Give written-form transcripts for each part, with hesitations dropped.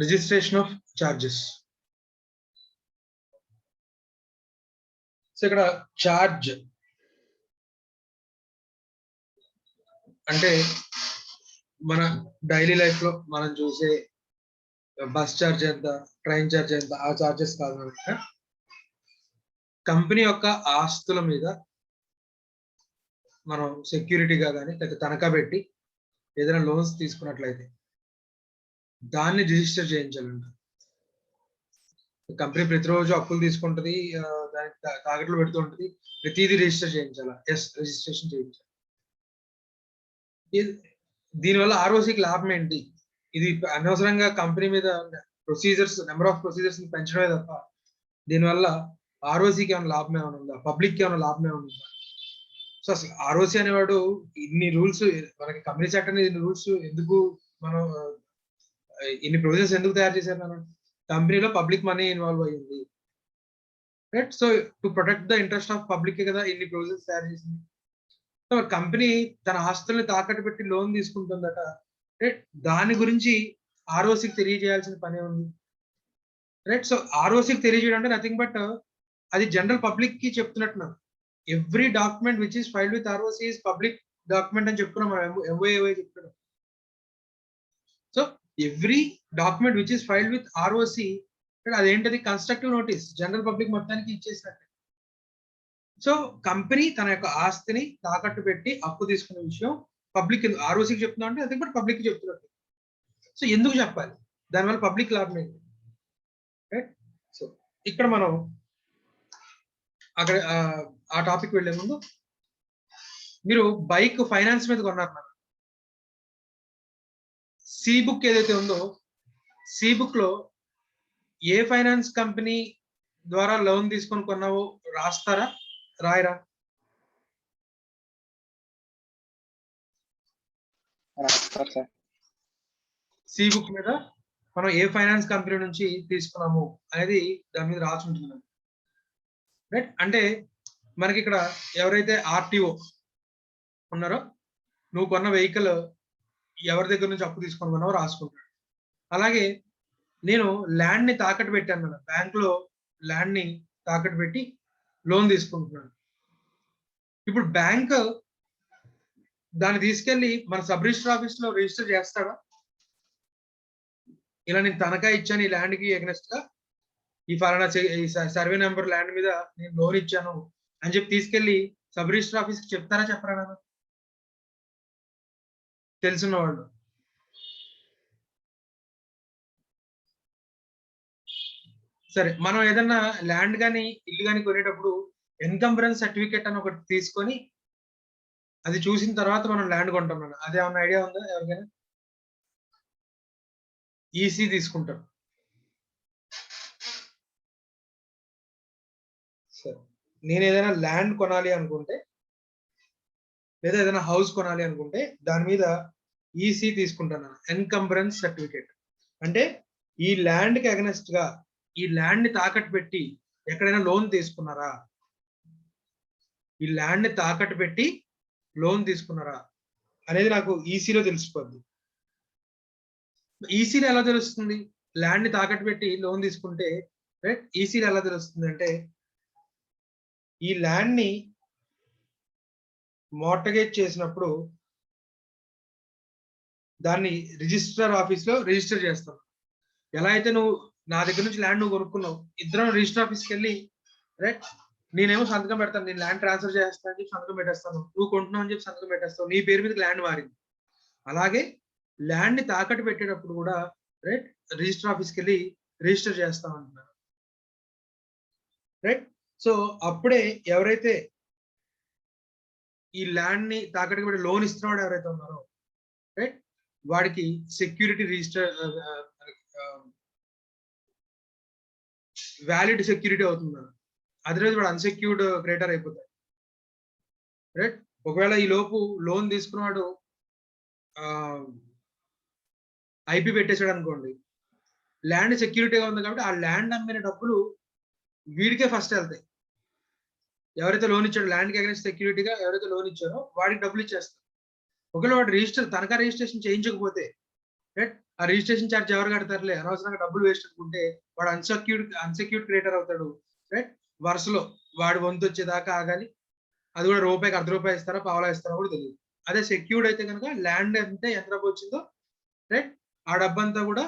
Registration of charges. So ఇక్కడ charge అంటే మన డైలీ లైఫ్ లో మనం చూసే బస్ ఛార్జ్ ఎంత, ట్రైన్ ఛార్జ్ ఎంత, ఆ ఛార్జెస్ కాదు. కంపెనీ యొక్క ఆస్తుల మీద మనం సెక్యూరిటీగా కానీ లేదా తనఖా పెట్టి ఏదైనా లోన్స్ తీసుకున్నట్లయితే దాన్ని రిజిస్టర్ చేయించాలంట. కంపెనీ ప్రతిరోజు అప్పులు తీసుకుంటది, దానికి తాకట్లు పెడుతూ ఉంటుంది, ప్రతిదీ రిజిస్టర్ చేయించాలా? ఎస్, రిజిస్ట్రేషన్ చేయించాలి. దీనివల్ల ఆర్ఓసికి లాభం ఏంటి? ఇది అనవసరంగా కంపెనీ మీద ప్రొసీజర్స్, నెంబర్ ఆఫ్ ప్రొసీజర్స్ పెంచడమే తప్ప దీనివల్ల ఆర్ఓసికి ఏమైనా లాభం ఏమైనా ఉందా? పబ్లిక్ ఏమైనా లాభం ఏమైనా ఉందా? సో అసలు ఆర్ఓసి అనేవాడు ఇన్ని రూల్స్, మనకి కంపెనీ యాక్ట్ అనేది ఇన్ని రూల్స్ ఎందుకు, మనం ఇన్ని ప్రొవిజన్స్ ఎందుకు తయారు చేశారు? మనం కంపెనీలో పబ్లిక్ మనీ ఇన్వాల్వ్ అయ్యింది, right? So to protect the interest of public కదా ఇన్ని ప్రొవిజన్స్ తయారు చేసింది. సో కంపెనీ తన ఆస్తుల్ని తాకట్టు పెట్టి లోన్ తీసుకుంటుందట, రైట్? దాని గురించి ఆర్ఓసికి తెలియజేయాల్సిన పనే ఉంది, రైట్? సో ఆర్ఓసికి తెలియజేయడం అంటే నథింగ్ బట్ అది జనరల్ పబ్లిక్ కి చెప్తున్నట్టున్నాను. Every document which is filed with ROC is public document అని చెప్తున్నాం మనం, ఎంఓఏ చెప్తున్నాం. So every document which is filed with ROC అదేంటది? కన్స్ట్రక్టివ్ నోటీస్ జనరల్ పబ్లిక్ మొత్తానికి ఇచ్చేసినట్టు. సో కంపెనీ తన యొక్క ఆస్తిని తాకట్టు పెట్టి అప్పు తీసుకునే విషయం పబ్లిక్ ఆర్ఓసికి చెప్తున్నా అంటే అది కూడా పబ్లిక్ చెప్తున్నట్టు. సో ఎందుకు చెప్పాలి? దానివల్ల పబ్లిక్ లాభం ఏంటి, రైట్? సో ఇక్కడ మనం అక్కడ ఆ టాపిక్ వెళ్లే ముందు, మీరు బైక్ ఫైనాన్స్ మీద కొన్నారు, సి బుక్ ఏదైతే ఉందో సి బుక్ లో ఏ ఫైనాన్స్ కంపెనీ ద్వారా లోన్ తీసుకొని కొన్నావో రాస్తారా, రాయరా? సి బుక్ మీద మనం ఏ ఫైనాన్స్ కంపెనీ నుంచి తీసుకున్నాము అనేది దాని మీద రాసి ఉంటుంది, రైట్? అంటే మనకి ఇక్కడ ఎవరైతే ఆర్టీఓ ఉన్నారో, నువ్వు కొన్న వెహికల్ ఎవరి దగ్గర నుంచి అప్పు తీసుకొని కొన్నావో రాసుకుంటాడు. అలాగే నేను ల్యాండ్ ని తాకట్టు పెట్టాను, బ్యాంక్ లో ల్యాండ్ ని తాకట్టు పెట్టి లోన్ తీసుకుంటున్నాను. ఇప్పుడు బ్యాంక్ దాన్ని తీసుకెళ్లి మన సబ్ రిజిస్టర్ ఆఫీస్ లో రిజిస్టర్ చేస్తాడా? ఇలా నేను తనఖా ఇచ్చాను ఈ ల్యాండ్ కి ఎగ్నెస్ట్ గా, ఈ ఫలానా సర్వే నెంబర్ ల్యాండ్ మీద నేను లోన్ ఇచ్చాను అని చెప్పి తీసుకెళ్లి సబ్ రిజిస్టర్ ఆఫీస్ కి చెప్తారా, చెప్పరా? తెలుసున్న వాళ్ళు. సరే, మనం ఏదన్నా ల్యాండ్ కానీ ఇల్లు కానీ కొనేటప్పుడు ఎన్కంబరెన్స్ సర్టిఫికేట్ అని ఒకటి తీసుకొని అది చూసిన తర్వాత మనం ల్యాండ్ కొంటాం. అదే ఏమన్నా ఐడియా ఉందా ఎవరికైనా? ఈసీ తీసుకుంటాం. సరే, నేను ఏదైనా ల్యాండ్ కొనాలి అనుకుంటే లేదా ఏదైనా హౌస్ కొనాలి అనుకుంటే దాని మీద ఈసీ తీసుకుంటాను, ఎన్కంబరెన్స్ సర్టిఫికేట్. అంటే ఈ ల్యాండ్ కి అగనెస్ట్ గా ఈ ల్యాండ్ ని తాకట్టు పెట్టి ఎక్కడైనా లోన్ తీసుకున్నారా, ఈ ల్యాండ్ ని తాకట్టు పెట్టి లోన్ తీసుకున్నారా అనేది నాకు ఈసీలో తెలిసిపోద్ది. ఈసీలో ఎలా తెలుస్తుంది? ల్యాండ్ ని తాకట్టు పెట్టి లోన్ తీసుకుంటే, రైట్? ఈసీలో ఎలా తెలుస్తుంది అంటే, ఈ ల్యాండ్ ని మోర్టగేజ్ చేసినప్పుడు దాన్ని రిజిస్టర్ ఆఫీస్ లో రిజిస్టర్ చేస్తాం. ఎలా అయితే నువ్వు నా దగ్గర నుంచి ల్యాండ్ నువ్వు కొనుక్కున్నావు, ఇద్దరం రిజిస్టర్ ఆఫీస్కి వెళ్ళి, రైట్, నేనేమో సంతకం పెడతాను, నేను ల్యాండ్ ట్రాన్స్ఫర్ చేస్తాను అని చెప్పి సంతకం పెట్టేస్తాను, నువ్వు కొంటున్నావు అని చెప్పి సంతకం పెట్టేస్తావు, నీ పేరు మీద ల్యాండ్ మారింది. అలాగే ల్యాండ్ ని తాకట్టు పెట్టేటప్పుడు కూడా, రైట్, రిజిస్టర్ ఆఫీస్కి వెళ్ళి రిజిస్టర్ చేస్తాం అంటున్నారు, రైట్? సో అప్పుడే ఎవరైతే ఈ ల్యాండ్ ని తాకట్టు పెట్టి లోన్ ఇస్తున్నాడు ఎవరైతే ఉన్నారో, రైట్, వాడికి సెక్యూరిటీ రిజిస్టర్ వ్యాలిడ్ సెక్యూరిటీ అవుతుంది. అదర్వైజ్ వాడు అన్సెక్యూర్డ్ క్రెడిటర్ అయిపోతాడు, రైట్? ఒకవేళ ఈ లోపు లోన్ తీసుకున్నాడు ఐపీ పెట్టేశాడు అనుకోండి, ల్యాండ్ సెక్యూరిటీగా ఉంది కాబట్టి ఆ ల్యాండ్ అమ్మిన డబ్బులు వీడికే ఫస్ట్ వెళ్తాయి. ఎవరైతే లోన్ ఇచ్చాడో ల్యాండ్ కి అగైన్స్ సెక్యూరిటీగా ఎవరైతే లోన్ ఇచ్చారో వాడికి డబ్బులు ఇచ్చేస్తారు. ఒకవేళ వాడు తనఖా రిజిస్ట్రేషన్ చేయించకపోతే, రైట్. ఆ రిజిస్ట్రేషన్ ఛార్జ్ ఎవరు కడతారులే, అనవసరంగా డబ్బులు వేస్ట్ అనుకుంటే వాడు అన్సెక్యూర్డ్ క్రియేటర్ అవుతాడు. రైట్. వరుసలో వాడి వంతు వచ్చేదాకా ఆగాలి. అది కూడా రూపాయికి అర్ధ రూపాయి ఇస్తారా, పావలా ఇస్తారా కూడా తెలియదు. అదే సెక్యూర్డ్ అయితే కనుక ల్యాండ్ అంటే ఎంత డబ్బు వచ్చిందో, రైట్, ఆ డబ్బంతా కూడా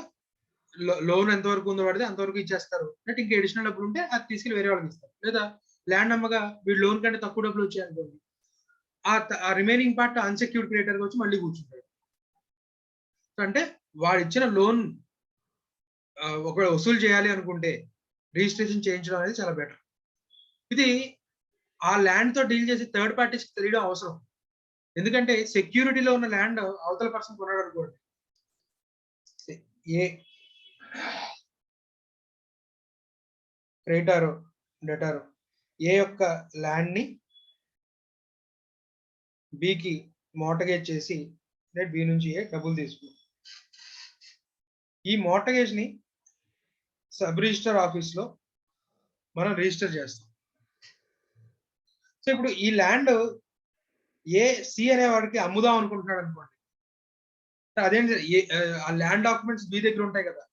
లోన్ ఎంత వరకు ఉందో వాడితే అంతవరకు ఇచ్చేస్తారు. రైట్. ఇంకా అడిషనల్ డబ్బులు ఉంటే అది తీసుకెళ్ళి వేరే వాళ్ళకి ఇస్తారు. లేదా ల్యాండ్ అమ్మగా వీడు లోన్ కంటే తక్కువ డబ్బులు వచ్చాయనుకోండి, ఆ రిమైనింగ్ పార్ట్ అన్సెక్యూర్డ్ క్రియేటర్ వచ్చి మళ్ళీ కూర్చుంటాడు. అంటే వాడు ఇచ్చిన లోన్ ఒకవేళ వసూలు చేయాలి అనుకుంటే రిజిస్ట్రేషన్ చేయించడం అనేది చాలా బెటర్. ఇది ఆ ల్యాండ్ తో డీల్ చేసి థర్డ్ పార్టీస్ తెలియడం అవసరం. ఎందుకంటే సెక్యూరిటీలో ఉన్న ల్యాండ్ అవతల పర్సన్ కొన్నాడు అనుకోండి, ఏ క్రెడిటారో డెటారో ఏ యొక్క ల్యాండ్ ని బికి మోర్టగేజ్ చేసి బి నుంచి ఏ డబ్బులు తీసుకున్నాం. ఈ మోర్టగేజ్ ని సబ్ రిజిస్టర్ ఆఫీస్ లో మనం రిజిస్టర్ చేస్తాం. సో ఇప్పుడు ఈ ల్యాండ్ ఏ సి అనే వాడికి అమ్ముదాం అనుకుంటున్నాడు అనుకోండి, అదేంటి ఆ ల్యాండ్ డాక్యుమెంట్స్ బి దగ్గర ఉంటాయి కదా,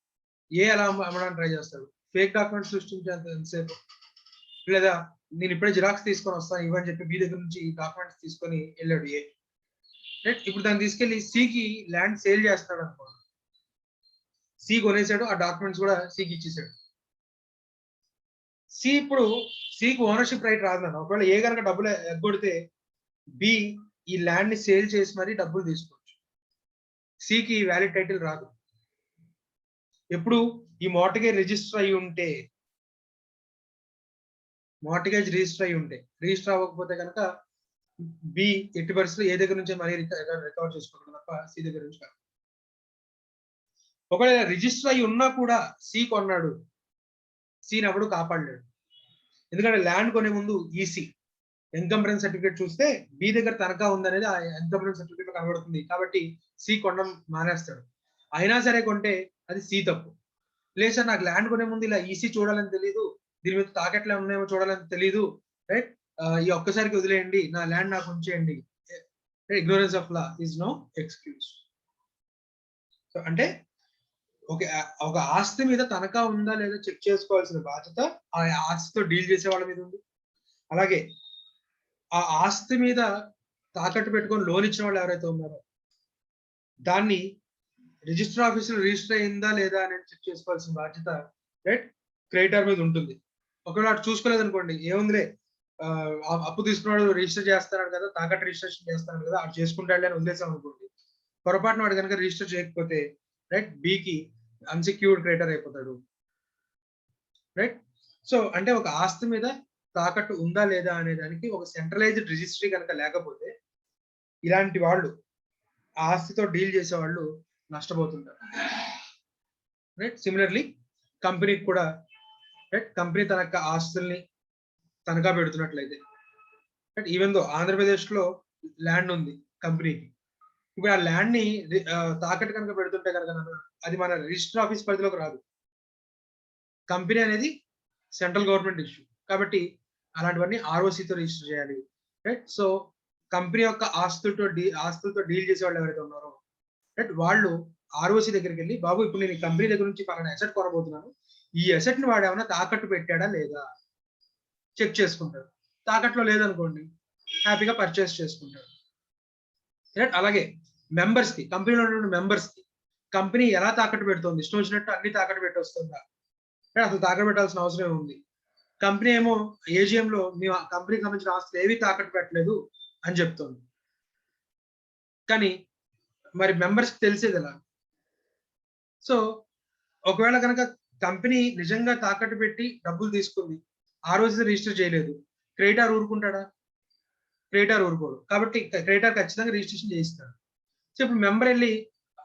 ఏ ఎలా అమ్మడానికి ట్రై చేస్తాడు, ఫేక్ డాక్యుమెంట్స్ సృష్టించేంత ఎంతసేపు, లేదా నేను ఇప్పుడే జిరాక్స్ తీసుకొని వస్తాను ఇవ్వని చెప్పి బి దగ్గర నుంచి డాక్యుమెంట్స్ తీసుకొని వెళ్ళాడు ఏ. రైట్. ఇప్పుడు దాన్ని తీసుకెళ్లి సికి ల్యాండ్ సేల్ చేస్తాడు అనుకోండి, సి కొనేసాడు, ఆ డాక్యుమెంట్స్ కూడా సికి ఇచ్చేసాడు. సి ఇప్పుడు సికి ఓనర్షిప్ రైట్ రాదన్న, ఒకవేళ ఏ కనుక డబ్బులు ఎగ్గొడితే బి ఈ ల్యాండ్ ని సేల్ చేసి మరీ డబ్బులు తీసుకోవచ్చు. సికి వ్యాలిడ్ టైటిల్ రాదు. ఎప్పుడు ఈ మార్టిగేజ్ రిజిస్టర్ అయి ఉంటే, మార్టిగేజ్ రిజిస్టర్ అయి ఉంటే, రిజిస్టర్ అవ్వకపోతే కనుక బి ఎట్టి పరిస్థితుల్లో ఏ దగ్గర నుంచే మనీ రికవర్ చేసుకుంటాడు తప్ప సి దగ్గర నుంచి కాదు. ఒకవేళ రిజిస్టర్ అయి ఉన్నా కూడా సి కొన్నాడు, సిని ఎవడు కాపాడలేడు. ఎందుకంటే ల్యాండ్ కొనే ముందు ఈసీ ఎన్కంబరెన్స్ సర్టిఫికేట్ చూస్తే బి దగ్గర తనఖా ఉందనేది ఆ ఎన్కంబరెన్స్ సర్టిఫికేట్ కనబడుతుంది. కాబట్టి సి కొనడం మానేస్తాడు. అయినా సరే కొంటే అది సి తప్పు. లేదు సార్, నాకు ల్యాండ్ కొనే ముందు ఇలా ఈసీ చూడాలని తెలియదు, దీని మీద తాకెట్లా ఉన్నాయో చూడాలని తెలియదు, రైట్, ఈ ఒక్కసారికి వదిలేయండి, నా ల్యాండ్ నాకు ఉంచేయండి. Ignorance of law is no excuse. So అంటే ఒక ఆస్తి మీద తనఖా ఉందా లేదా చెక్ చేసుకోవాల్సిన బాధ్యత ఆ ఆస్తితో డీల్ చేసే వాళ్ళ మీద ఉంది. అలాగే ఆ ఆస్తి మీద తాకట్టు పెట్టుకొని లోన్ ఇచ్చిన వాళ్ళు ఎవరైతే ఉన్నారో దాన్ని రిజిస్టర్ ఆఫీసులో రిజిస్టర్ అయిందా లేదా అనేది చెక్ చేసుకోవాల్సిన బాధ్యత రైట్ క్రెడిటర్ మీద ఉంటుంది. ఒకవేళ అటు చూసుకోలేదు అనుకోండి, ఏముందిలే అప్పు తీసుకున్నాడు రిజిస్టర్ చేస్తున్నాడు కదా, తాకట్టు రిజిస్ట్రేషన్ చేస్తున్నాడు కదా, అటు చేసుకుంటాడు అని వదిలేసాం అనుకోండి, పొరపాటున వాడు కనుక రిజిస్టర్ చేయకపోతే రైట్ బికి అన్సెక్యూర్డ్ క్రెడిటర్ అయిపోతాడు. రైట్. సో అంటే ఒక ఆస్తి మీద తాకట్టు ఉందా లేదా అనే దానికి ఒక సెంట్రలైజ్డ్ రిజిస్ట్రీ కనుక లేకపోతే ఇలాంటి వాళ్ళు ఆస్తితో డీల్ చేసే వాళ్ళు నష్టపోతుంటారు. రైట్. సిమిలర్లీ కంపెనీకి కూడా రైట్, కంపెనీ తన యొక్క ఆస్తుల్ని తనఖా పెడుతున్నట్లయితే రైట్, ఈవెన్ దో ఆంధ్రప్రదేశ్ లో ల్యాండ్ ఉంది కంపెనీకి, ఇప్పుడు ఆ ల్యాండ్ ని తాకట్టు కనుక పెడుతుంటే కనుక అది మన రిజిస్టర్ ఆఫీస్ పరిధిలోకి రాదు. కంపెనీ అనేది సెంట్రల్ గవర్నమెంట్ ఇష్యూ కాబట్టి అలాంటివన్నీ ఆర్ఓసితో రిజిస్టర్ చేయాలి. రైట్. సో కంపెనీ యొక్క ఆస్తులతో డీల్ చేసే వాళ్ళు ఎవరైతే ఉన్నారో రైట్, వాళ్ళు ఆర్ఓసి దగ్గరికి వెళ్ళి, బాబు ఇప్పుడు నేను కంపెనీ దగ్గర నుంచి పలానా అసెట్ కొనబోతున్నాను, ఈ అసెట్ ని వాడు ఏమైనా తాకట్టు పెట్టాడా లేదా చెక్ చేసుకుంటారు. తాకట్లో లేదనుకోండి హ్యాపీగా పర్చేస్ చేసుకుంటారు. రైట్. అలాగే మెంబర్స్ కి, కంపెనీలో ఉన్న మెంబర్స్ కి కంపెనీ ఎలా తాకట్టు పెడుతుంది, ఇష్టం వచ్చినట్టు అన్ని తాకట్టు పెట్టొస్తుందా, అసలు తాకట్టు పెట్టాల్సిన అవసరం ఉంది. కంపెనీ ఏమో ఏజిఎం లో మేము కంపెనీకి సంబంధించిన ఆస్తులు ఏవి తాకట్టు పెట్టలేదు అని చెప్తుంది, కానీ మరి మెంబర్స్ కి తెలిసేది ఎలా? సో ఒకవేళ కనుక కంపెనీ నిజంగా తాకట్టు పెట్టి డబ్బులు తీసుకుంది, ఆ రోజు రిజిస్టర్ చేయలేదు, క్రెడిటార్ ఊరుకుంటాడా? క్రెడిటార్ ఊరుకోడు. కాబట్టి క్రెడిటార్ ఖచ్చితంగా రిజిస్ట్రేషన్ చేయిస్తాడు. సో ఇప్పుడు మెంబర్ వెళ్ళి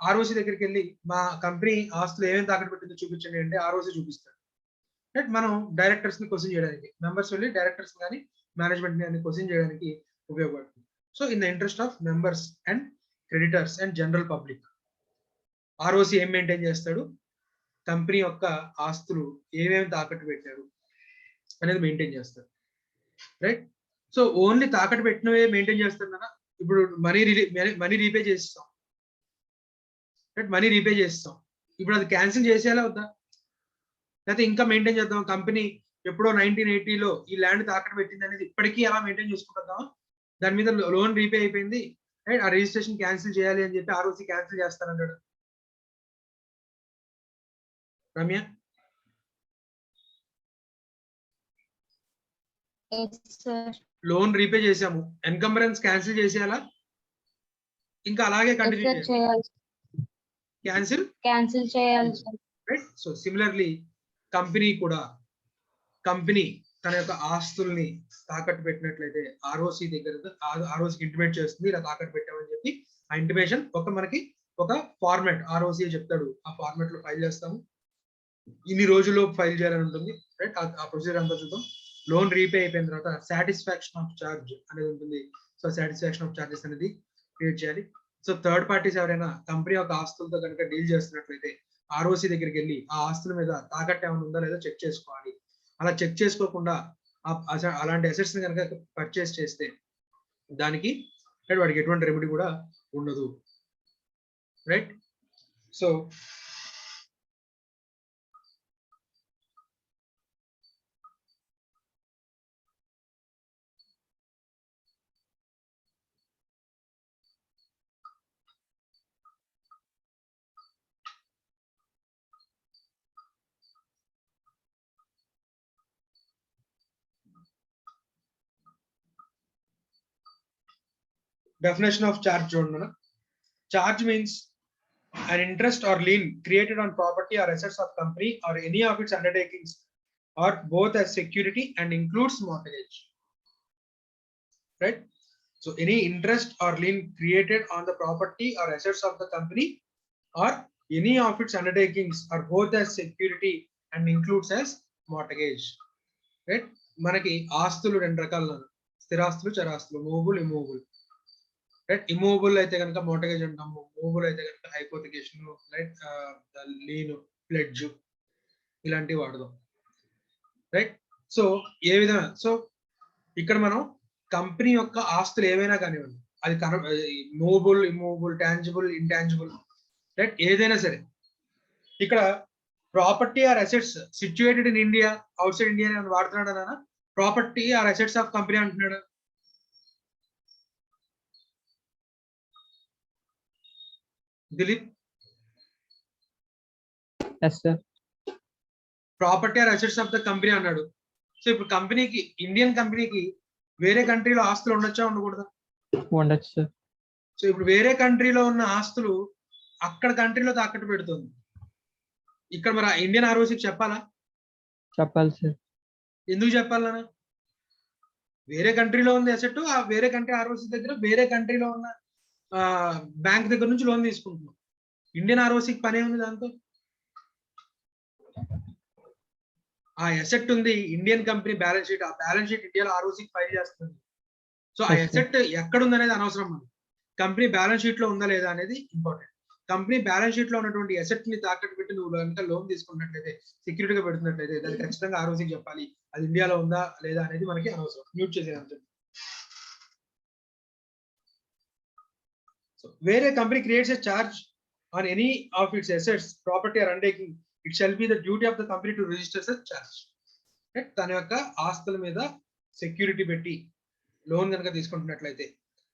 ఆర్ఓసి దగ్గరికి వెళ్ళి మా కంపెనీ ఆస్తులు ఏమేమి తాకట్టు పెట్టిందో చూపించండి అంటే ఆర్ఓసి చూపిస్తాడు. రైట్. మనం డైరెక్టర్స్ ని క్వశ్చన్ చేయడానికి, మెంబర్స్ వెళ్ళి డైరెక్టర్స్ కానీ మేనేజ్మెంట్ కానీ క్వశ్చన్ చేయడానికి ఉపయోగపడుతుంది. So in the interest of members and creditors and general public, ROC ఏం మెయింటైన్ చేస్తాడు, కంపెనీ యొక్క ఆస్తులు ఏమేమి తాకట్టు పెట్టారు అనేది మెయింటైన్ చేస్తారు. రైట్. సో ఓన్లీ తాకట్టు పెట్టినవే మెయింటైన్ చేస్తారు కదా. ఇప్పుడు మనీ రీపే చేస్తాం, రైట్, మనీ రీపే చేస్తాం. ఇప్పుడు అది క్యాన్సిల్ చేసేలా వద్దా, లేకపోతే ఇంకా మెయింటైన్ చేద్దాం? కంపెనీ ఎప్పుడో 1980లో ఈ ల్యాండ్ తాకట్టు పెట్టింది అనేది ఇప్పటికీ అలా మెయింటైన్ చేసుకుంటాం. దాని మీద లోన్ రీపే అయిపోయింది, రైట్, ఆ రిజిస్ట్రేషన్ క్యాన్సిల్ చేయాలి అని చెప్పి ఆర్ఓసి క్యాన్సిల్ చేస్తానంటాడు రమ్య? లోన్ రీపే చేసాము, ఎన్కంబరెన్స్ క్యాన్సిల్ చేసేయాలా, ఇంకా అలాగే కంటిన్యూ చేయాలి? క్యాన్సిల్ చేయాలి, రైట్. సో సిమిలర్లీ కంపెనీ కూడా, కంపెనీ తన యొక్క ఆస్తుల్ని తాకట్టు పెట్టినట్లయితే ఆర్ఓసి దగ్గర ఆర్ఓసికి ఇంటిమేట్ చేస్తుంది ఇలా తాకట్టు పెట్టామని చెప్పి. ఆ ఇంటిమేషన్ మనకి ఒక ఫార్మాట్ ఆర్ఓసి చెప్తాడు, ఆ ఫార్మాట్ లో ఫైల్ చేస్తాము. ఇన్ని రోజుల్లో ఫైల్ చేయాలని ఉంటుంది, రైట్. ఆ ప్రొసీజర్ అంతా చూద్దాం. లోన్ రీపే అయిపోయిన తర్వాత సాటిస్ఫాక్షన్ ఆఫ్ చార్జ్ అనేది ఉంటుంది. సో సాటిస్ఫాక్షన్ ఆఫ్ చార్జెస్ అనేది క్రియేట్ చేయాలి. సో థర్డ్ పార్టీస్ ఎవరైనా కంపెనీ యొక్క ఆస్తులతో కనుక డీల్ చేస్తున్నట్లయితే ఆర్ఓసి దగ్గరికి వెళ్ళి ఆ ఆస్తుల మీద తాకట్టు ఏమైనా ఉందా లేదా చెక్ చేసుకోవాలి. అలా చెక్ చేసుకోకుండా అలాంటి అసెట్స్ ని కనుక పర్చేస్ చేస్తే దానికి వాడికి ఎటువంటి రెమెడీ కూడా ఉండదు, right. So definition of charge చూడండి. Charge means an interest or lien created on property or assets of company or any of its undertakings or both as security and includes mortgage, right. So any interest or lien created on the property or assets of the company or any of its undertakings are both as security and includes as mortgage, right. మనకి ఆస్తులు రెండు రకాలు, స్థిరాస్తులు, చరాస్తులు, movable, immovable, right. Immovable అయితే కనుక mortgage అంటాము, movable అయితే కనుక హైపోథికేషన్, రైట్, లీన్, ప్లెడ్జ్ ఇలాంటివి వాడదాం, రైట్. సో ఏ విధంగా, సో ఇక్కడ మనం కంపెనీ యొక్క ఆస్తులు ఏవైనా కానివ్వండి, అది movable, immovable, tangible, intangible, right, ఏదైనా సరే ఇక్కడ property or assets situated in India, outside India అని వాడుతున్నాడు అన్న. Property or assets of company అంటున్నాడు. Dilip, property or assets of the company అన్నాడు. సో ఇప్పుడు కంపెనీకి, ఇండియన్ కంపెనీకి వేరే కంట్రీలో ఆస్తులు ఉండొచ్చా, ఉండకూడదా? ఉండొచ్చు. సో ఇప్పుడు వేరే కంట్రీలో ఉన్న ఆస్తులు అక్కడ కంట్రీలో తాకట్టు పెడుతుంది. ఇక్కడ మరి ఇండియన్ ఆర్ఓసికి చెప్పాలా? చెప్పాలి సార్. ఎందుకు చెప్పాలన్నా? వేరే కంట్రీలో ఉంది అసెట్, ఆ వేరే కంట్రీ ఆర్ఓసి దగ్గర వేరే కంట్రీలో ఉన్న బ్యాంక్ దగ్గర నుంచి లోన్ తీసుకుంటున్నాం. ఇండియన్ ఆర్ఓసికి పనే ఉంది దాంతో? ఆ అసెట్ ఉంది ఇండియన్ కంపెనీ బ్యాలెన్స్ షీట్, ఆ బ్యాలెన్స్ షీట్ ఇండియాలో ఆర్ఓసికి ఫైల్ చేస్తుంది. సో ఆ అసెట్ ఎక్కడ ఉంది అనేది అనవసరం, మనకి కంపెనీ బ్యాలెన్స్ షీట్ లో ఉందా లేదా అనేది ఇంపార్టెంట్. కంపెనీ బ్యాలెన్స్ షీట్ లో ఉన్నటువంటి అసెట్ ని తాకట్టు పెట్టి నువ్వు కనుక లోన్ తీసుకున్నట్లయితే, సెక్యూరిటీగా పెడుతున్నట్లయితే దానికి ఖచ్చితంగా ఆర్ఓసికి చెప్పాలి అది ఇండియాలో ఉందా లేదా అనేది మనకి అనవసరం. మ్యూట్ చేసేది. సో వేరే company creates a charge on any of it's assets, property or undertaking, it shall be the duty of the company to register such charge. తన యొక్క ఆస్తుల మీద సెక్యూరిటీ పెట్టి లోన్ కనుక తీసుకుంటున్నట్లయితే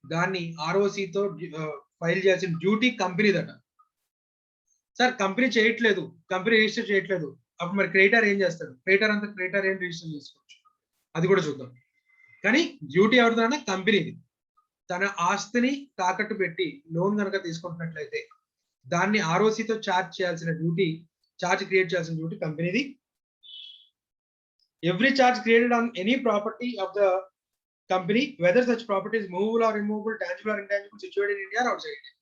దాన్ని ఆర్ఓసితో ఫైల్ చేయాల్సిన duty company that. Sir company చేయట్లేదు, కంపెనీ రిజిస్టర్ చేయట్లేదు, అప్పుడు మరి క్రెడిటర్ ఏం చేస్తాడు? క్రెడిటర్ ఏం రిజిస్టర్ చేసుకోవచ్చు, అది కూడా చూద్దాం. కానీ డ్యూటీ ఎవరిదైనా కంపెనీది. తన ఆస్తిని తాకట్టు పెట్టి లోన్ కనుక తీసుకుంటున్నట్లయితే దాన్ని ఆర్ఓసితో చార్జ్ చేయాల్సిన డ్యూటీ, చార్జ్ క్రియేట్ చేయాల్సిన డ్యూటీ కంపెనీది. Every charge created on any property of the company, whether such property is movable or immovable, tangible or intangible, situated in India or outside India.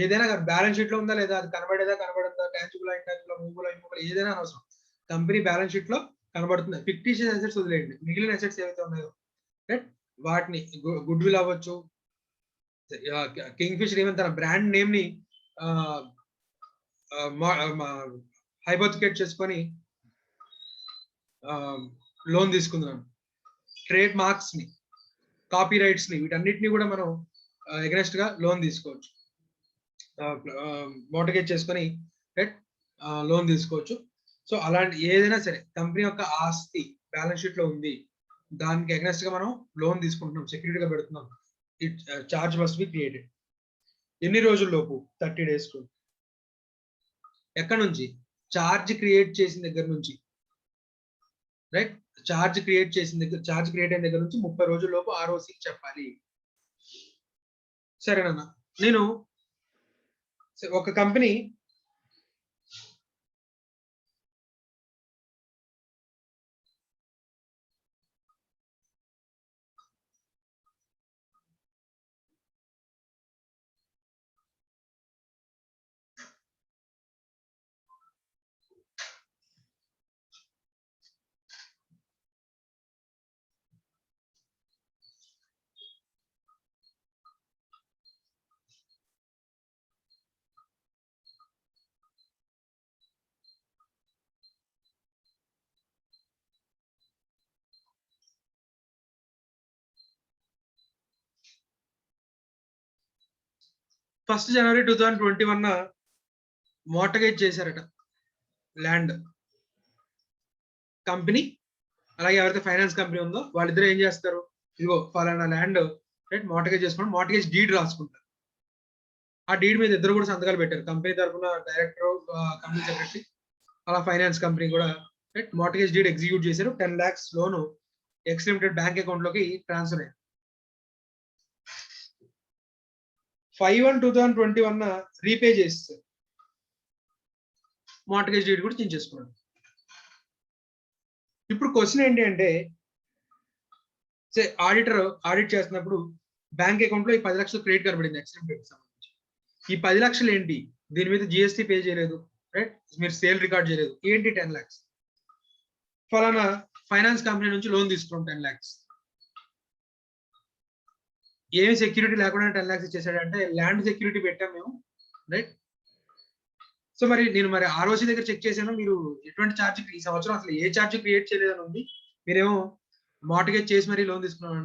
ఏదైనా balance sheet లో ఉందా లేదా, అది కనబడేదా కనబడదా, tangible intangible, movable immovable, ఏదైనా అవసరం, company balance sheet లో కనబడుతుంది. ఫిక్టిషియస్ అసెట్స్ వదిలేయండి, మిగిలిన అసెట్స్ ఏవైతే ఉన్నాయో రైట్, వాటిని గుడ్ విల్ అవ్వచ్చు, కింగ్ ఫిషర్ ఈవెన్ తన బ్రాండ్ నేమ్ ని హైపోథికేట్ చేసుకొని లోన్ తీసుకుందాం. ట్రేడ్ మార్క్స్ ని, కాపీ రైట్స్ ని, వీటన్నిటిని కూడా మనం అగెన్స్ట్ గా లోన్ తీసుకోవచ్చు. మోర్టగేజ్ చేసుకొని రైట్ లోన్ తీసుకోవచ్చు. సో అలాంటి ఏదైనా సరే కంపెనీ యొక్క ఆస్తి బ్యాలెన్స్ షీట్ లో ఉంది, దానికి అగెన్స్ట్ గా మనం లోన్ తీసుకుంటున్నాం, సెక్యూరిటీగా పెడుతున్నాం, it charge must be created. ఎన్ని రోజుల్లోపు? 30 days టు. ఎక్కడ నుంచి? చార్జ్ క్రియేట్ చేసిన దగ్గర నుంచి, రైట్? చార్జ్ క్రియేట్ అయిన దగ్గర నుంచి 30 రోజుల్లోపు ROC చెప్పాలి. సరేనన్నా, నేను ఒక కంపెనీ January 1, 2021 మోర్టగేజ్ చేశారట ల్యాండ్. కంపెనీ అలాగే ఎవరైతే ఫైనాన్స్ కంపెనీ ఉందో వాళ్ళిద్దరు ఏం చేస్తారు, ఇదిగో ఫలానా ల్యాండ్ రైట్ మోర్టగేజ్ చేసుకుని మోర్టగేజ్ డీడ్ రాసుకుంటారు. ఆ డీడ్ మీద ఇద్దరు కూడా సంతకాలు పెట్టారు, కంపెనీ తరఫున డైరెక్టర్, కంపెనీ సెక్రటరీ, అలా ఫైనాన్స్ కంపెనీ కూడా రైట్ మోర్టగేజ్ డీడ్ ఎగ్జిక్యూట్ చేశారు. 10 lakhs లోను ఎక్స్ లిమిటెడ్ బ్యాంక్ అకౌంట్ లోకి ట్రాన్స్ఫర్ అయ్యింది. 5/1/2021 రీపే చేస్తారు, మార్టగేజ్ డీడ్ కూడా చించేసుకున్నాడు. ఇప్పుడు క్వశ్చన్ ఏంటి అంటే, ఆడిటర్ ఆడిట్ చేస్తున్నప్పుడు బ్యాంక్ అకౌంట్ లో ఈ 10 లక్షలు క్రెడిట్ కనబడింది ఎక్స్టెంప్ట్ సంబంధించి. ఈ 10 లక్షలు ఏంటి? దీని మీద GST పే చేయలేదు, రైట్? మీరు సేల్ రికార్డ్ చేయలేదు, ఏంటి 10 lakhs? ఫలానా ఫైనాన్స్ కంపెనీ నుంచి లోన్ తీసుకున్నాం 10 lakhs. ఏమి సెక్యూరిటీ లేకుండా 10 lakhs ఇచ్చేసాడంటే ల్యాండ్ సెక్యూరిటీ పెట్టాం మేము, రైట్? సో మరి నేను ROC దగ్గర చెక్ చేశాను, మీరు ఎటువంటి ఛార్జ్ ఈ సంవత్సరం అసలు ఏ ఛార్జ్ క్రియేట్ చేయలేదని ఉంది, మీరేమో మార్టగేజ్ చేసి మరీ లోన్ తీసుకున్నాను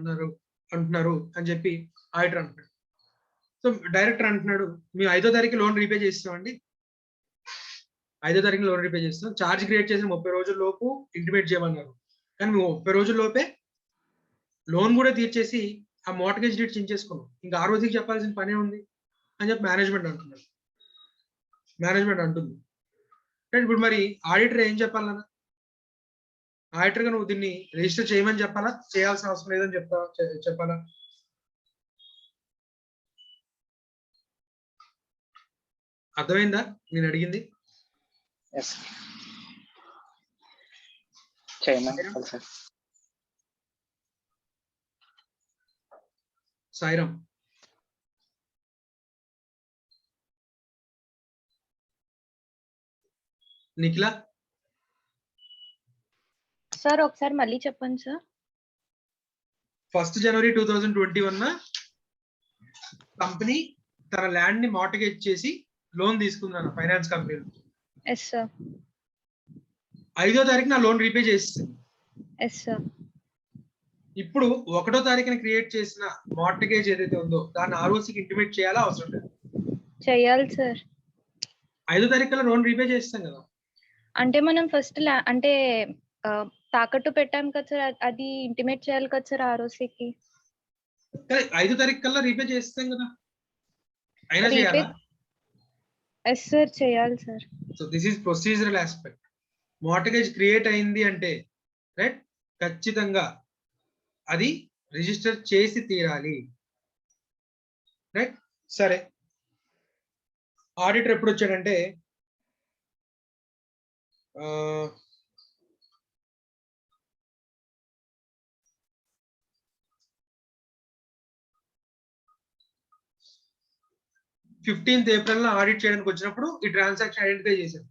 అంటున్నారు అని చెప్పి ఆడిటర్ అంటున్నాడు. సో డైరెక్టర్ అంటున్నాడు, మేము 5వ తారీఖు లోన్ రీపే చేస్తామండి, 5వ తారీఖు లోన్ రీపే చేస్తాం, ఛార్జ్ క్రియేట్ చేసిన 30 రోజుల లోపు ఇంటిమేట్ చేయమన్నారు. కానీ మేము 30 రోజుల లోపే లోన్ కూడా తీర్చేసి ఆ మార్టగేజ్ డీడ్ చించేసుకున్నాం, ఇంకా ROCకి చెప్పాల్సిన పనే ఉంది అని చెప్పి మేనేజ్మెంట్ అంటున్నారు. మేనేజ్మెంట్ అంటుంది. ఇప్పుడు మరి ఆడిటర్ ఏం చెప్పాలన్నా? ఆడిటర్ గా నువ్వు దీన్ని రిజిస్టర్ చేయమని చెప్పాలా, చేయాల్సిన అవసరం లేదని చెప్పాలా? అర్థమైందా నేను అడిగింది? సాయిరామ్. నిఖిల సార్ ఒకసారి మళ్ళీ చెప్పండి సార్. 1 January 2021 కంపెనీ తన ల్యాండ్ ని మార్టగేజ్ చేసి లోన్ తీసుకుందాం ఫైనాన్స్ కంపెనీ. Yes sir. 5వ తారీఖున లోన్ రీపే చేస్తుంది. Yes sir. ఇప్పుడు 1వ తారీఖున క్రియేట్ చేసిన మార్టగేజ్ ఏదైతే ఉందో దాన్ని ROCకి ఇంటిమేట్ చేయాలా అవసరం లేదు? చేయాలి సార్. 5వ తారీఖున లోన్ రీపే చేస్తాం కదా. అంటే మనం ఫస్ట్ అంటే తాకట్టు పెట్టాం కదా సార్, అది ఇంటిమేట్ చేయాలి కదా సార్ ROCకి. 5వ తారీఖు కల్లా రీపే చేస్తాం కదా, అయినా చేయాలా? ఎస్ సార్, చేయాలి sir. So this is procedural aspect. Mortgage create అయింది అంటే రైట్ ఖచ్చితంగా అది రిజిస్టర్ చేసి తీరాలి, రైట్? సరే, ఆడిటర్ ఎప్పుడు వచ్చాడంటే April 15th ఆడిట్ చేయడానికి వచ్చినప్పుడు ఈ ట్రాన్సాక్షన్ ఐడెంటిఫై చేశారు,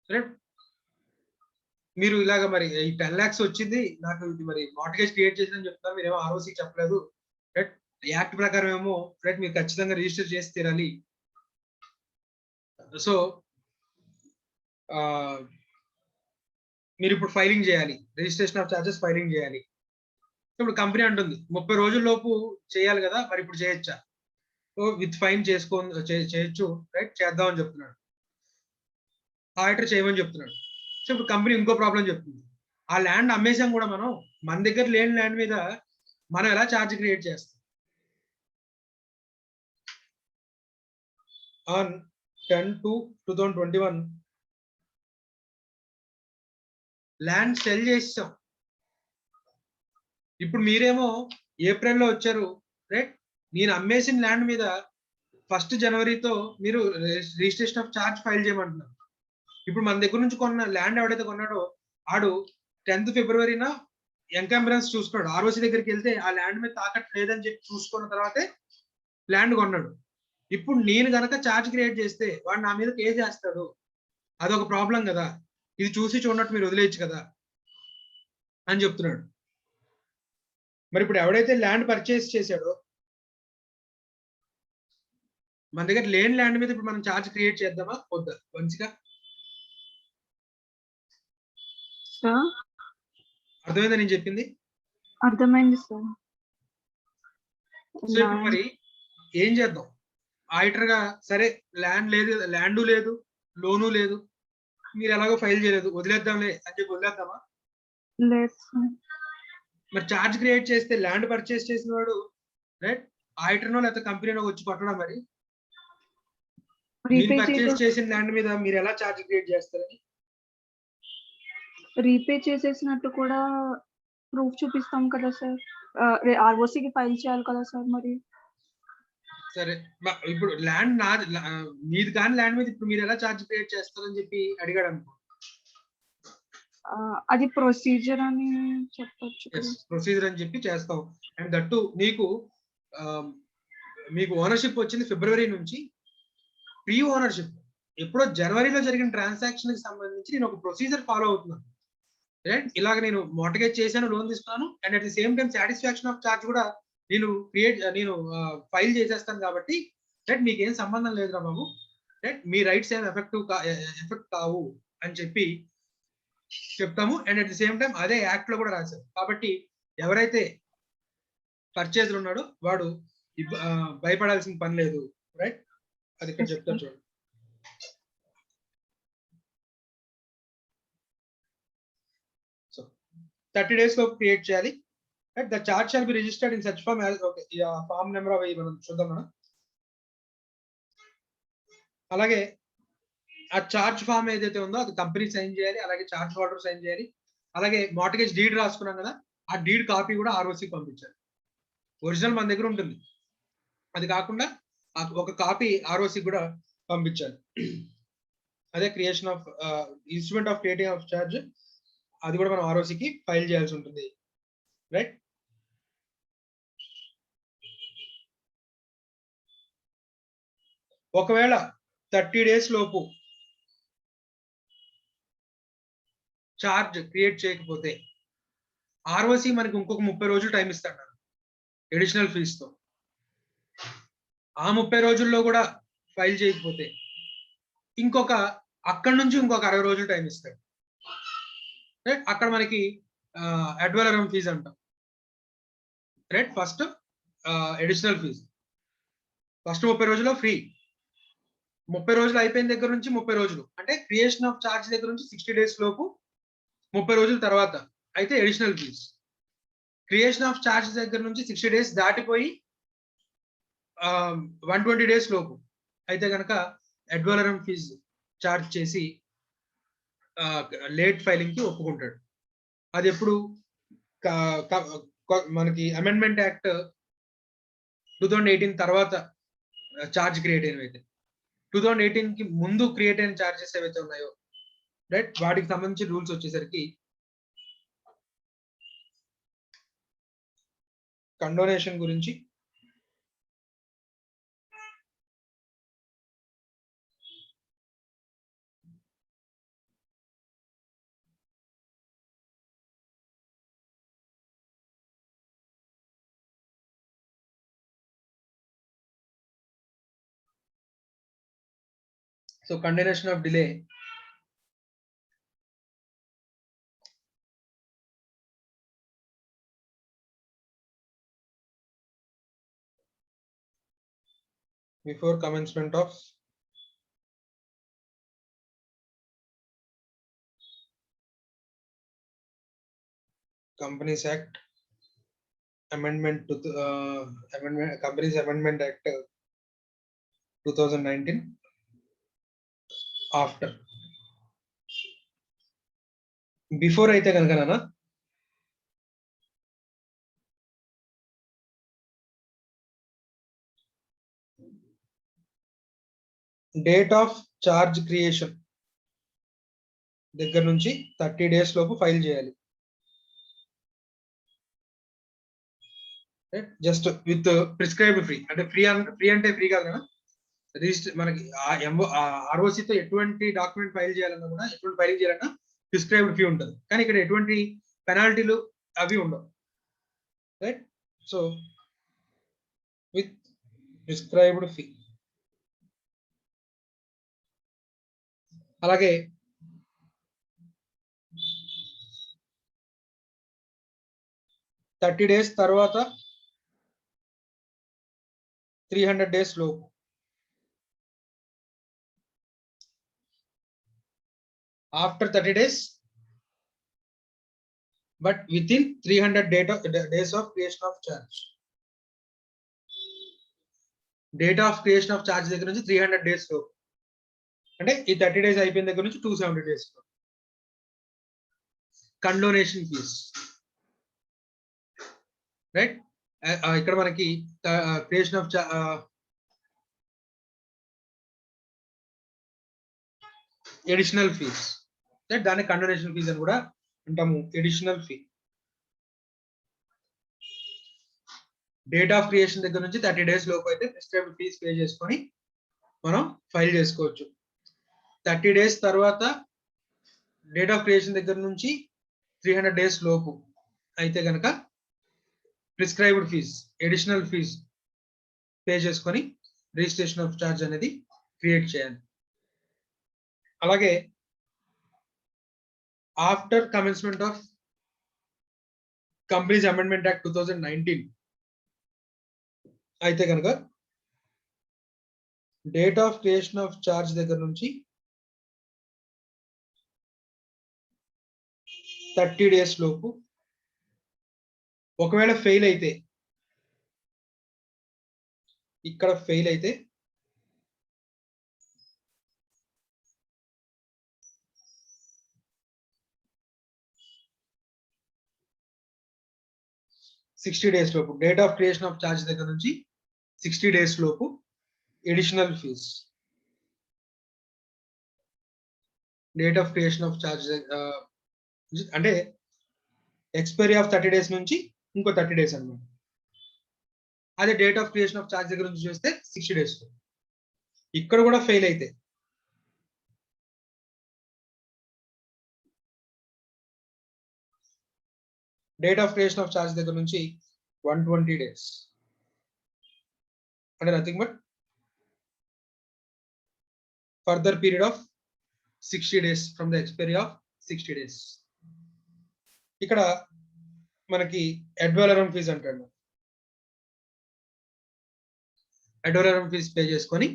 రైట్? మీరు ఇలాగ మరి ఈ 10 lakhs వచ్చింది నాకు, ఇది మరి మార్టగేజ్ క్రియేట్ చేసిందని చెప్తారు, మీరేమో ROCకి చెప్పలేదు, రైట్? యాక్ట్ ప్రకారం ఏమో రైట్ మీరు ఖచ్చితంగా రిజిస్టర్ చేసి తీరాలి. సో మీరు ఇప్పుడు ఫైలింగ్ చేయాలి, రిజిస్ట్రేషన్ ఆఫ్ చార్జెస్ ఫైలింగ్ చేయాలి. ఇప్పుడు కంపెనీ అంటుంది 30 రోజుల లోపు చేయాలి కదా, మరి ఇప్పుడు చేయొచ్చా? విత్ ఫైన్ చేయొచ్చు, రైట్, చేద్దాం అని చెప్తున్నాడు. ఆడిటర్ చేయమని చెప్తున్నాడు. సో ఇప్పుడు కంపెనీ ఇంకో ప్రాబ్లం చెప్తుంది. ఆ ల్యాండ్ అమ్మేసాం కూడా మనం, మన దగ్గర లేని ల్యాండ్ మీద మనం ఎలా ఛార్జ్ క్రియేట్ చేస్తాం? ఆన్ 10/2/2021 ల్యాండ్ సెల్ చేసాం. ఇప్పుడు మీరేమో ఏప్రిల్లో వచ్చారు, రైట్? నేను అమ్మేసిన ల్యాండ్ మీద 1 జనవరితో మీరు రిజిస్ట్రేషన్ ఆఫ్ ఛార్జ్ ఫైల్ చేయమంటున్నారు. ఇప్పుడు మన దగ్గర నుంచి కొన్న ల్యాండ్ ఎవడైతే కొన్నాడో ఆడు 10th ఫిబ్రవరిన ఎంకంబరెన్స్ చూసుకున్నాడు. ఆర్ఓసి దగ్గరికి వెళ్తే ఆ ల్యాండ్ మీద తాకట్టు లేదని చెప్పి చూసుకున్న తర్వాతే ల్యాండ్ కొన్నాడు. ఇప్పుడు నేను గనక ఛార్జ్ క్రియేట్ చేస్తే వాడు నా మీద కేసు చేస్తాడు. అదొక ప్రాబ్లం కదా, ఇది చూసి చూడనట్టు మీరు వదిలేయచ్చు కదా అని చెప్తున్నాడు. మరి ఇప్పుడు ఎవడైతే ల్యాండ్ పర్చేస్ చేశాడో, మన దగ్గర లేని ల్యాండ్ మీద ఇప్పుడు మనం ఛార్జ్ క్రియేట్ చేద్దామా వద్దా? మంచిగా సార్ అర్థమైందా నేను చెప్పింది? అర్థమైంది సార్. సో ఇప్పుడు మరి ఏం చేద్దాం? ఆడిటర్ గా సరే ల్యాండ్ లేదు, లోను లేదు, మీరు ఎలాగో ఫైల్ చేయలేదు, వదిలేద్దాంలే అని చెప్పి వదిలేద్దామా? లేదు సార్. మరి ఛార్జ్ క్రియేట్ చేస్తే ల్యాండ్ పర్చేస్ చేసిన వాడు, రైట్, ఆడిటర్నో లేకపోతే కంపెనీనో వచ్చి కొట్టడం. మరి మీరు పర్చేస్ చేసిన ల్యాండ్ మీద మీరు ఎలా ఛార్జ్ క్రియేట్ చేస్తారని? రీపే చేసేసినట్టు కూడా ప్రూఫ్ చూపిస్తాం కదా సార్. ఆర్ఓసికి ఫైల్ చేయాలి కదా సార్. మరి సరే, ఇప్పుడు ల్యాండ్ నాది, మీది కాని ల్యాండ్ మీద ఇప్పుడు మీరు ఎలా ఛార్జ్ క్రియేట్ చేస్తారని చెప్పి అడిగాడు అనుకో, అది ప్రొసీజర్ అని చెప్పొచ్చు. ప్రొసీజర్ అని చెప్పి చేస్తాం. అండ్ దట్టు మీకు ఓనర్షిప్ వచ్చింది ఫిబ్రవరి నుంచి. ప్రీ ఓనర్షిప్ ఎప్పుడో జనవరిలో జరిగిన ట్రాన్సాక్షన్ కి సంబంధించి నేను ఒక ప్రొసీజర్ ఫాలో అవుతున్నాను, రైట్? ఇలాగ నేను మోర్టగేజ్ చేశాను, లోన్ తీసుకున్నాను, and at the same time satisfaction of charge కూడా నేను ఫైల్ చేసేస్తాను. కాబట్టి రైట్, మీకు ఏం సంబంధం లేదురా బాబు, రైట్, మీ రైట్స్ ఏం ఎఫెక్ట్ కావు అని చెప్పి చెప్తాము. And at the same time అదే యాక్ట్ లో కూడా రాశారు. కాబట్టి ఎవరైతే పర్చేజర్ ఉన్నాడో వాడు భయపడాల్సిన పని లేదు, రైట్? అది ఇక్కడ చెప్తాను చూడండి. సో 30 days లో క్రియేట్ చేయాలి. Right, the charge shall be registered in such form as, okay, form number అవి మనం చూద్దాం. మనం అలాగే ఆ చార్జ్ ఫామ్ ఏదైతే ఉందో అది కంపెనీ సైన్ చేయాలి, అలాగే చార్జ్ హోల్డర్ సైన్ చేయాలి, అలాగే మార్టిగేజ్ డీడ్ రాసుకున్నాం కదా, ఆ డీడ్ కాపీ కూడా ఆర్ఓసి పంపించాలి. ఒరిజినల్ మన దగ్గర ఉంటుంది, అది కాకుండా ఒక కాపీ ఆర్ఓసి కూడా పంపించాలి. అదే creation of instrument of creating of charge, అది కూడా మనం ఆర్ఓసికి ఫైల్ చేయాల్సి ఉంటుంది, రైట్? ఒకవేళ 30 days లోపు చార్జ్ క్రియేట్ చేయకపోతే ఆర్ఓసి మనకి ఇంకొక 30 రోజులు టైం ఇస్తాడు అడిషనల్ ఫీజ్ తో. ఆ 30 రోజుల్లో కూడా ఫైల్ చేయకపోతే అక్కడి నుంచి ఇంకొక 60 రోజులు టైం ఇస్తాడు, రైట్? అక్కడ మనకి అడ్వలరం ఫీజ్ అంటాం, right? First additional fees, first 30 రోజుల్లో ఫ్రీ. 30 రోజులు అయిపోయిన దగ్గర నుంచి 30 రోజులు అంటే క్రియేషన్ ఆఫ్ చార్జ్ దగ్గర నుంచి 60 days లోపు, 30 రోజుల తర్వాత అయితే additional fees. Creation of charge దగ్గర నుంచి 60 days దాటిపోయి 120 days లోపు అయితే కనుక అడ్వలరం ఫీజ్ చార్జ్ చేసి లేట్ ఫైలింగ్ కి ఒప్పుకుంటాడు. అది ఎప్పుడు మనకి అమెండ్మెంట్ యాక్ట్ 2018 తర్వాత చార్జ్ క్రియేట్ అయినవైతే, 2018 కి ముందు క్రియేట్ అయిన చార్జెస్ ఏవైతే ఉన్నాయో, రైట్, వాటికి సంబంధించి రూల్స్ వచ్చేసరికి కండోనేషన్ గురించి so condonation of delay, before commencement of Companies Act amendment to Companies Amendment Act 2019 after. Before అయితే కనుక నాన్న డేట్ ఆఫ్ చార్జ్ క్రియేషన్ దగ్గర నుంచి 30 days లోపు ఫైల్ చేయాలి. జస్ట్ విత్ ప్రిస్క్రైబ్డ్ ఫీ, అంటే ఫ్రీ అంటే ఫ్రీ కాదు కదా, రిజిస్టర్ మనకి ఆర్ఓసితో ఎటువంటి డాక్యుమెంట్ ఫైల్ చేయాలన్నా కూడా, ఎటువంటి ఫైల్ చేయాలన్నా ప్రిస్క్రైబ్డ్ ఫీ ఉంటుంది. కానీ ఇక్కడ ఎటువంటి పెనాల్టీలు అవి ఉండవు, right? So with prescribed fee. అలాగే థర్టీ డేస్ తర్వాత 300 days లోపు after 30 days but within 300 days of creation of charge. Date of creation of charge దగ్గర నుంచి 300 days లోపు, అంటే ఈ 30 days అయిపోయిన దగ్గర నుంచి 270 days లో. Condonation fees, right? ఇక్కడ మనకి క్రియేషన్ ఆఫ్ ఎడిషనల్ ఫీస్, దాన్ని కండోనేషన్ ఫీస్ అని కూడా అంటాము. Additional fee date of creation దగ్గర నుంచి 30 days లోపు అయితే ప్రిస్క్రైబ్డ్ ఫీస్ పే చేసుకొని మనం ఫైల్ చేసుకోవచ్చు. 30 days తర్వాత డేట్ ఆఫ్ క్రియేషన్ దగ్గర నుంచి 300 days లోపు అయితే కనుక prescribed fees, additional fees pay చేసుకొని రిజిస్ట్రేషన్ ఆఫ్ చార్జ్ అనేది క్రియేట్ చేయాలి. అలాగే after commencement of companies amendment act 2019 అయితే కనుక date of creation of charge దగ్గర నుంచి 30 days లోపు ఒకవేళ ఫెయిల్ అయితే, ఇక్కడ ఫెయిల్ అయితే సిక్స్టీ డేస్ లోపు, date of creation of charge దగ్గర నుంచి 60 days లోపు additional fees, date of creation of charge అంటే ఎక్స్పైరీ ఆఫ్ 30 days నుంచి ఇంకో 30 days అన్నమాట. అదే date of creation of charge దగ్గర నుంచి చూస్తే 60 days. ఇక్కడ కూడా ఫెయిల్ అయితే date of creation of charge దగ్గర నుంచి 120 days, అంటే nothing but further period of 60 days from the expiry of 60 days. ఇక్కడ మనకి అడ్ వాలరమ్ ఫీజ్ అంటాడు. అడ్ వాలరమ్ ఫీజ్ పే చేసుకొని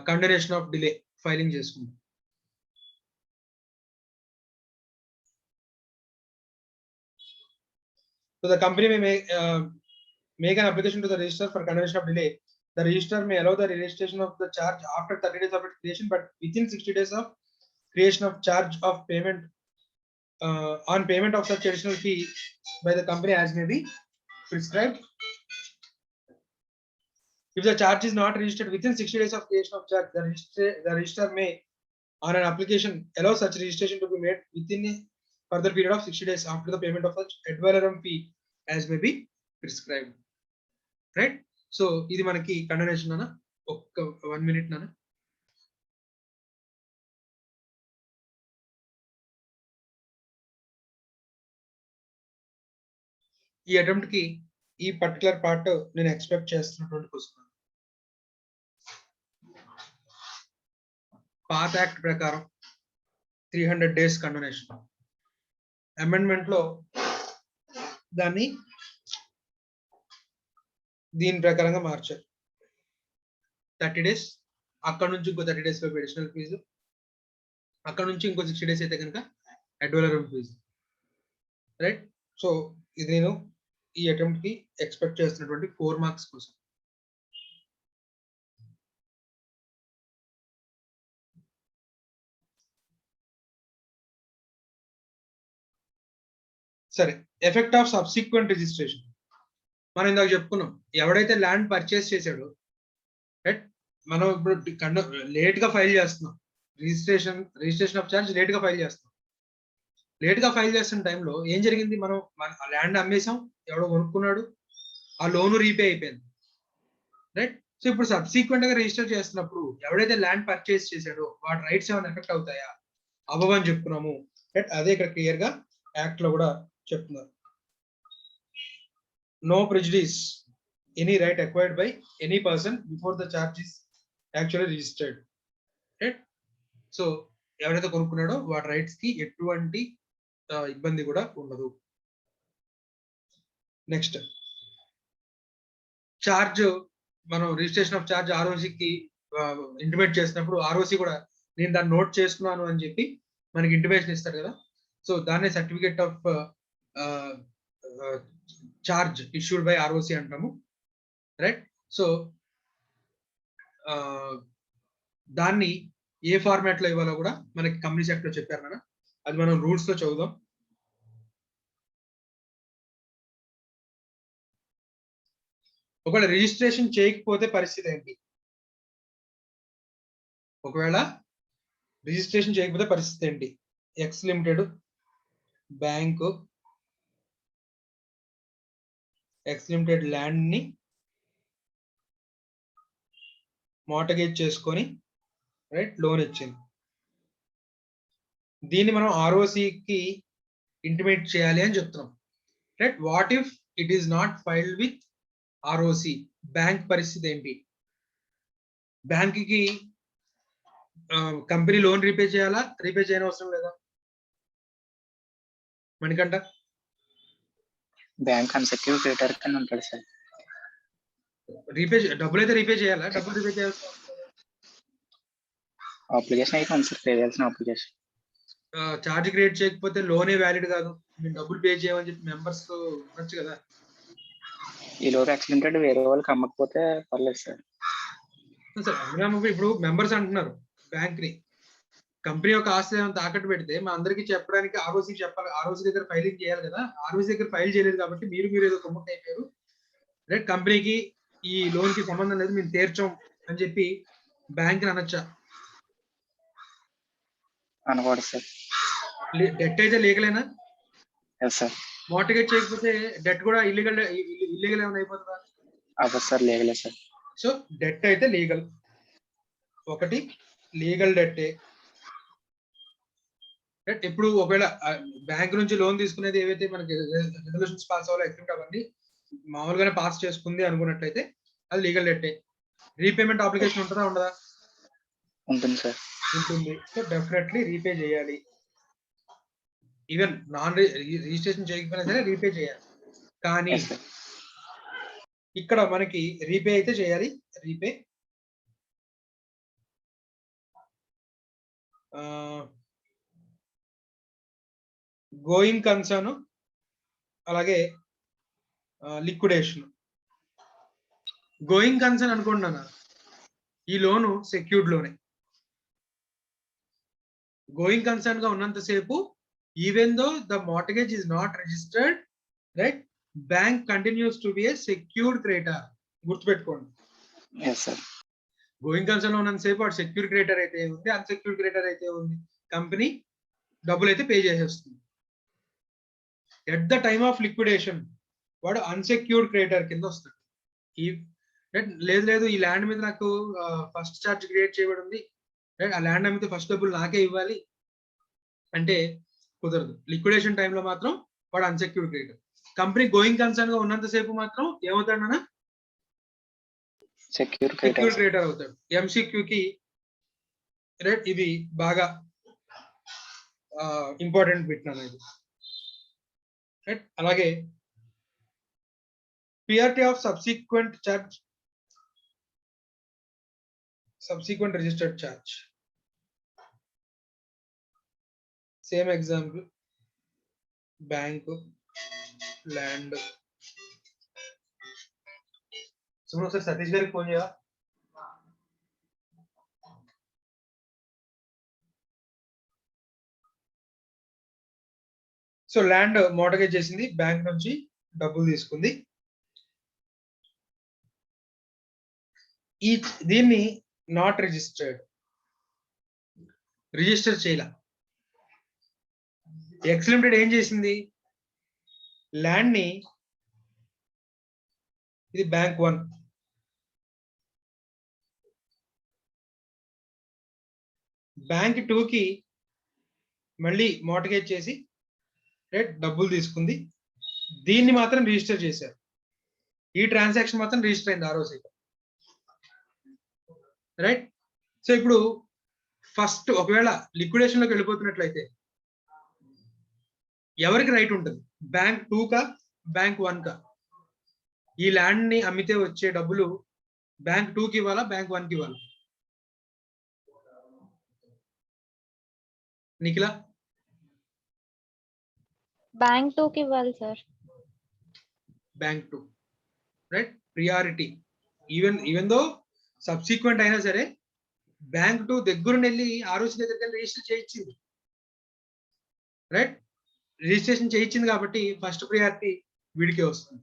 కండోనేషన్ ఆఫ్ డిలే ఫైలింగ్ చేసుకుంటాం. So the company may make an application to the registrar for condonation of delay. The registrar may allow the registration of the charge after 30 days of its creation, but within 60 days of creation of charge of payment on payment of such additional fee by the company as may be prescribed. If the charge is not registered within 60 days of creation of charge, the registrar may on an application allow such registration to be made within a further period of 60 days after the payment of such ad valorem fee as may be prescribed. Right? So ఇది మనకి condonation అన్న. ఒక్క 1 minute నాన్న. ఈ attempt కి ఈ particular part నేను expect చేస్తున్నటువంటి క్వశ్చన్. పాత్ యాక్ట్ ప్రకారం 300 days కండోనేషన్, అమెండ్మెంట్ లో దాన్ని దీని ప్రకారంగా మార్చారు. 30 days, అక్కడ నుంచి ఇంకో 30 days లో అడిషనల్ ఫీజు, అక్కడ నుంచి ఇంకో 60 days అయితే కనుక అడ్వలరమ్ ఫీజు, రైట్. సో ఇది నేను ఈ అటెంప్ట్ కి ఎక్స్పెక్ట్ చేస్తున్నటువంటి 4 మార్క్స్ కోసం. సరే, ఎఫెక్ట్ ఆఫ్ సబ్సిక్వెంట్ రిజిస్ట్రేషన్ మనం ఇందాక చెప్పుకున్నాం. ఎవడైతే ల్యాండ్ పర్చేస్ చేశాడో, రైట్, మనం ఇప్పుడు లేట్ గా ఫైల్ చేస్తున్నాం, రిజిస్ట్రేషన్ ఆఫ్ చార్జ్ లేట్ గా ఫైల్ చేస్తున్నాం. లేట్ గా ఫైల్ చేస్తున్న టైంలో ఏం జరిగింది, మనం ల్యాండ్ అమ్మేసాం, ఎవడో కొనుక్కున్నాడు, ఆ లోను రీపే అయిపోయింది, రైట్. సో ఇప్పుడు సబ్సిక్వెంట్ గా రిజిస్టర్ చేస్తున్నప్పుడు ఎవడైతే ల్యాండ్ పర్చేస్ చేశాడో వాటి రైట్స్ ఏమైనా ఎఫెక్ట్ అవుతాయా, అవ్వని చెప్పుకున్నాము, రైట్. అదే ఇక్కడ క్లియర్ గా యాక్ట్ లో కూడా చెప్తున్నారు. No prejudice any right acquired by any person before the charge is actually registered, right. So ఎవరైతే కొనుక్కున్నాడో వాటి రైట్స్ కి ఎటువంటి ఇబ్బంది కూడా ఉండదు. నెక్స్ట్ చార్జ్, మనం రిజిస్ట్రేషన్ ఆఫ్ చార్జ్ ఆర్ఓసికి ఇంటిమేట్ చేసినప్పుడు ఆర్ఓసి కూడా నేను దాన్ని నోట్ చేసుకున్నాను అని చెప్పి మనకి ఇంటిమేషన్ ఇస్తారు కదా. సో దాన్ని certificate of charge issued by ROC అంటాము, రైట్. సో దాన్ని ఏ ఫార్మాట్ లో ఇవ్వాలో కూడా మనకి కంపెనీ యాక్ట్ లో చెప్పారు కదా, అది మనం రూల్స్ లో చదువుదాం. ఒకవేళ రిజిస్ట్రేషన్ చేయకపోతే పరిస్థితి ఏంటి, ఒకవేళ రిజిస్ట్రేషన్ చేయకపోతే పరిస్థితి ఏంటి, X limited bank X limited land ని మార్టగేజ్ చేసుకొని, రైట్, లోన్ ఇచ్చింది. దీన్ని మనం ఆర్ఓసికి ఇంటిమేట్ చేయాలి అని చెప్తున్నాం, right. What if it is not filed with ROC, bank పరిస్థితి ఏంటి, బ్యాంక్ కి కంపెనీ లోన్ రీపే చేయాలా, రీపే చేయని అవసరం లేదా మణికంఠ? బ్యాంక్ అన్సెక్యూర్ క్రెడిటర్ కింద ఉంటాడు సార్. రీపే డబ్బులు అయితే రీపే చేయాలా, డబ్బులు రీపే చేయాల్సిన అప్లికేషన్ అయితే ఉంది సార్, పే చేయాల్సిన అప్లికేషన్. చార్జ్ క్రియేట్ చేయకపోతే లోనే వ్యాలిడ్ కాదు, మీరు డబ్బులు పే చేయమని చెప్పి మెంబర్స్ ఉండొచ్చు కదా. ఈ లోపు యాక్సిడెంటెడ్ వేరే వాళ్ళకి అమ్మకపోతే పర్లేదు సార్. సార్ అభిరామ్, ఇప్పుడు మెంబర్స్ అంటున్నారు బ్యాంక్ ని, కంపెనీ యొక్క ఆస్తి ఏమైనా తాకట్టు పెడితే మా అందరికీ చెప్పడానికి ఆర్ఓసి చెప్పాలి, ఆర్ఓసి దగ్గర ఫైలింగ్ చేయాలి కదా. ఆర్ఓసి దగ్గర ఫైల్ చేయలేదు కాబట్టి మీరు ఏదో కొమ్ముట్ అయిపోయారు, రైట్. కంపెనీకి ఈ లోన్ కి సంబంధం లేదు, మేము తీర్చాం అని చెప్పి బ్యాంక్ అనొచ్చా? అనకూడదు సార్. డెట్ అయితే లీగలేనా? Yes sir. మార్టిగేజ్ చేయకపోతే డెట్ కూడా ఇల్లీగల్ ఏమైనా అయిపోతుందా? అవ్వదు సార్, లీగలే సార్. సో డెట్ అయితే లీగల్, ఒకటి లీగల్ డెట్టే. ఎప్పుడు ఒకవేళ బ్యాంక్ నుంచి లోన్ తీసుకునేది ఏవైతే మనకి రెజల్యూషన్స్ పాస్ అవ్వాలి, ఎక్విట్ అవన్నీ మామూలుగానే పాస్ చేసుకుంది అనుకున్నట్లయితే అది లీగల్ డెట్టే. రీపేమెంట్ అప్లికేషన్ ఉంటుందా ఉండదా? ఉంటుంది సార్. ఉంటుంది. సో డెఫినెట్లీ రీపే చేయాలి, ఈవెన్ నాన్ రిజిస్ట్రేషన్ చేయకపోయినా సరే రీపే చేయాలి. కానీ ఇక్కడ మనకి రీపే అయితే చేయాలి. రీపే గోయింగ్ కన్సర్న్, అలాగే లిక్విడేషన్. గోయింగ్ కన్సర్న్ అనుకుంటున్నాను, ఈ లోను సెక్యూర్డ్ లోనే. గోయింగ్ కన్సర్న్ గా ఉన్నంతసేపు even though the mortgage is not registered, right, bank continues to be A secured creditor. గుర్తుపెట్టుకోండి. గోయింగ్ కన్సర్న్ లో ఉన్నంతసేపు వాడు సెక్యూర్ క్రెడిటర్ అయితే ఉంది, అన్సెక్యూర్డ్ క్రెడిటర్ అయితే ఉంది, కంపెనీ డబ్బులు అయితే పే చేసేస్తుంది. At the time of liquidation వాడు అన్సెక్యూర్డ్ క్రెడిటర్ కింద వస్తాడు. లేదు ఈ ల్యాండ్ మీద నాకు ఫస్ట్ చార్జ్ క్రియేట్ చేయబడి ఉంది, ఆ ల్యాండ్ అమ్మితే ఫస్ట్ డబ్బులు నాకే ఇవ్వాలి అంటే కుదరదు. లిక్విడేషన్ టైంలో మాత్రం వాడు unsecured creditor. Company going concern గా ఉన్నంతసేపు మాత్రం ఏమవుతాడన్నా సెక్యూర్ క్రెడిటర్ అవుతాడు. ఎంసీక్యూకి రైట్, ఇది బాగా ఇంపార్టెంట్ బిట్ అనేది. రైట్, అలాగే PRT of subsequent charge subsequent registered charge. Same example, bank, land. सुनो सर सतीश गारी फोन చేయవా? సో ల్యాండ్ మోర్టగేజ్ చేసింది, బ్యాంక్ నుంచి డబ్బులు తీసుకుంది. ఈ దీన్ని నాట్ రిజిస్టర్డ్, రిజిస్టర్ చేయాల. ఎక్స్ లిమిటెడ్ ఏం చేసింది, ల్యాండ్ ని, ఇది బ్యాంక్ 1, బ్యాంక్ 2 కి మళ్ళీ మోర్టగేజ్ చేసి డబ్బులు తీసుకుంది. దీన్ని మాత్రం రిజిస్టర్ చేశారు. ఈ ట్రాన్సాక్షన్ మాత్రం రిజిస్టర్ అయింది ROC. రైట్. సో ఇప్పుడు ఫస్ట్ ఒకవేళ లిక్విడేషన్ లోకి వెళ్ళిపోతున్నట్లయితే ఎవరికి రైట్ ఉంటుంది, బ్యాంక్ 2 కా బ్యాంక్ 1 కా? ఈ ల్యాండ్ ని అమ్మితే వచ్చే డబ్బులు బ్యాంక్ 2 కి ఇవ్వాలా, బ్యాంక్ 1 కి ఇవ్వాలా? నిఖిల? బ్యాంక్ 2 కి ఇవ్వాలి sir. Bank 2, right. Priority even though subsequent అయినా సరే బ్యాంక్ 2 దగ్గరుండి వెళ్ళి ROC దగ్గరికి వెళ్ళి రిజిస్టర్ చేయించింది, రైట్. రిజిస్ట్రేషన్ చేయించింది కాబట్టి ఫస్ట్ ప్రియారిటీ వీడికే వస్తుంది.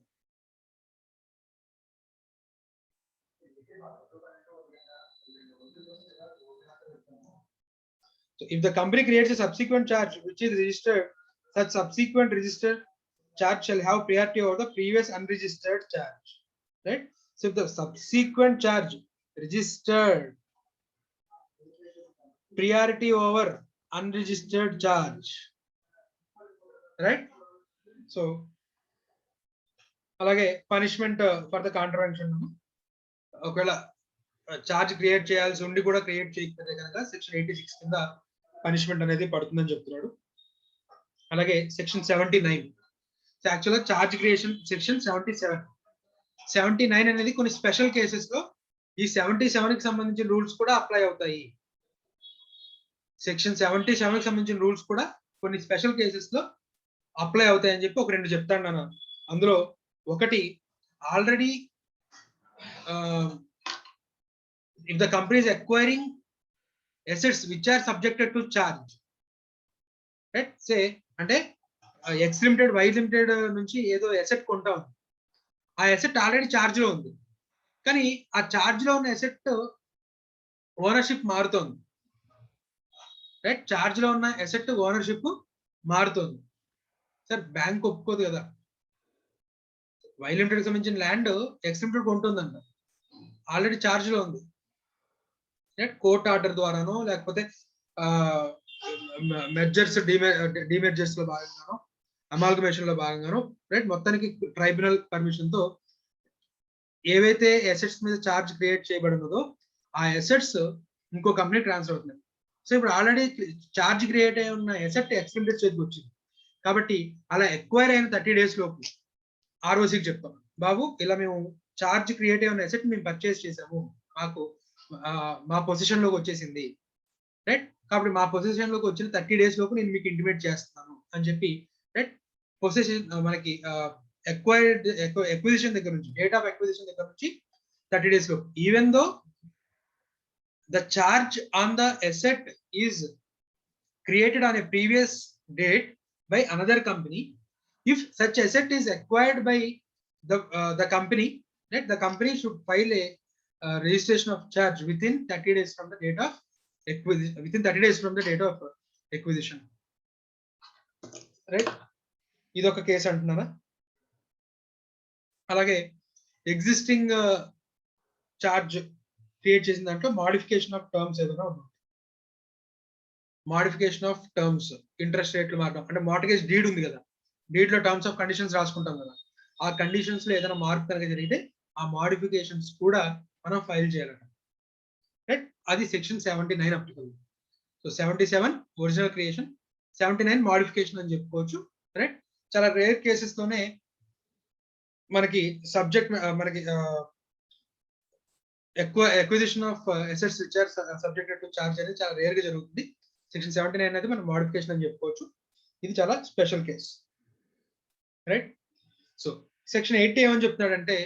So if the company creates a subsequent charge which is registered, such subsequent registered charge shall have priority over the previous unregistered charge, right? So if the subsequent charge registered, priority over unregistered charge, right? So అలాగే punishment for the contravention, ఒకవేళ charge create చేయాల్సి ఉండి కూడా create చేయకపోతే కనుక section 86 కింద punishment అనేది పడుతుందని చెప్తున్నాడు. అలాగే సెక్షన్ 79, యాక్చువల్గా చార్జ్ క్రియేషన్ సెక్షన్ 79 అనేది కొన్ని స్పెషల్ కేసెస్ లో ఈ 77 కి సంబంధించిన రూల్స్ కూడా అప్లై అవుతాయి. సెక్షన్ 77 కి సంబంధించిన రూల్స్ కూడా కొన్ని స్పెషల్ కేసెస్ లో అప్లై అవుతాయి అని చెప్పి ఒక 2 చెప్తాను నేను. అందులో ఒకటి, already if the company is acquiring assets which are subjected to charge, right? Say అంటే ఎక్స్ లిమిటెడ్, వై లిమిటెడ్ నుంచి ఏదో అసెట్ కొంటాం, ఆ అసెట్ ఆల్రెడీ చార్జ్ లో ఉంది, కానీ ఆ చార్జ్ లో ఉన్న అసెట్ ఓనర్షిప్ మారుతోంది, రైట్. చార్జ్ లో ఉన్న అసెట్ ఓనర్షిప్ మారుతోంది. సార్ బ్యాంక్ ఒప్పుకోదు కదా, వై లిమిటెడ్ సంబంధించిన ల్యాండ్ ఎక్స్ లిమిటెడ్ కొంటుందంట, ఆల్రెడీ చార్జ్ లో ఉంది, కోర్ట్ ఆర్డర్ ద్వారానో లేకపోతే మెర్జర్స్ డిమెర్జర్స్ లో భాగంగానో అమాల్గమేషన్ లో భాగంగానో, రైట్, మొత్తానికి ట్రైబ్యునల్ పర్మిషన్ తో ఏవైతే అసెట్స్ మీద చార్జ్ క్రియేట్ చేయబడినదో ఆ అసెట్స్ ఇంకో కంపెనీ ట్రాన్స్ఫర్ అవుతున్నాయి. సో ఇప్పుడు ఆల్రెడీ చార్జ్ క్రియేట్ అయి ఉన్న అసెట్ ఎక్స్ లిమిటెడ్ చేతికి వచ్చింది కాబట్టి అలా ఎక్వైర్ అయిన 30 days లోపు ROCకి చెప్తాం, బాబు ఇలా మేము చార్జ్ క్రియేట్ అయిన అసెట్ మేము పర్చేస్ చేసాము, మాకు మా పొజిషన్ లోకి వచ్చేసింది, రైట్. కాబట్టి మా పొజిషన్ లోకి వచ్చిన 30 days లోపు నేను మీకు ఇంటిమేట్ చేస్తున్నాను అని చెప్పి, రైట్, పొజిషన్ మనకి ఎక్విజిషన్ దగ్గర నుంచి, డేట్ ఆఫ్ ఎక్విజిషన్ దగ్గర నుంచి 30 days లోపు, even though the charge on the asset is created on a previous date by another company, if such asset is acquired by the company, right, the company should file a registration of charge within 30 days from the date of acquisition, within 30 days from the date of acquisition, right. ఇదొక case అంటున్నారా. అలాగే existing charge create చేసిన దాంట్లో modification of terms ఏదైనా ఉంది, modification of terms, interest రేట్లు మారడం, అంటే మార్టగేజ్ డీడ్ ఉంది కదా, డీడ్ లో టర్మ్స్ ఆఫ్ కండిషన్స్ రాసుకుంటాం కదా, ఆ కండిషన్స్ లో ఏదైనా మార్పు కనుక జరిగితే ఆ మాడిఫికేషన్స్ కూడా మనం ఫైల్ చేయాలట, రైట్. అది section 79 applicable. So 77 original creation, 79 modification అని చెప్పుకోవచ్చు, రైట్. చాలా రేర్ కేసెస్ తోనే మనకి సబ్జెక్ట్ మనకి acquisition of assets which are subjected to charge అనేది చాలా రేర్ గా జరుగుతుంది. సెక్షన్ 79 అనేది మనం మోడిఫికేషన్ అని చెప్పుకోవచ్చు. ఇది చాలా special case, right? So section 80 ఏమని చెప్తున్నాడంటే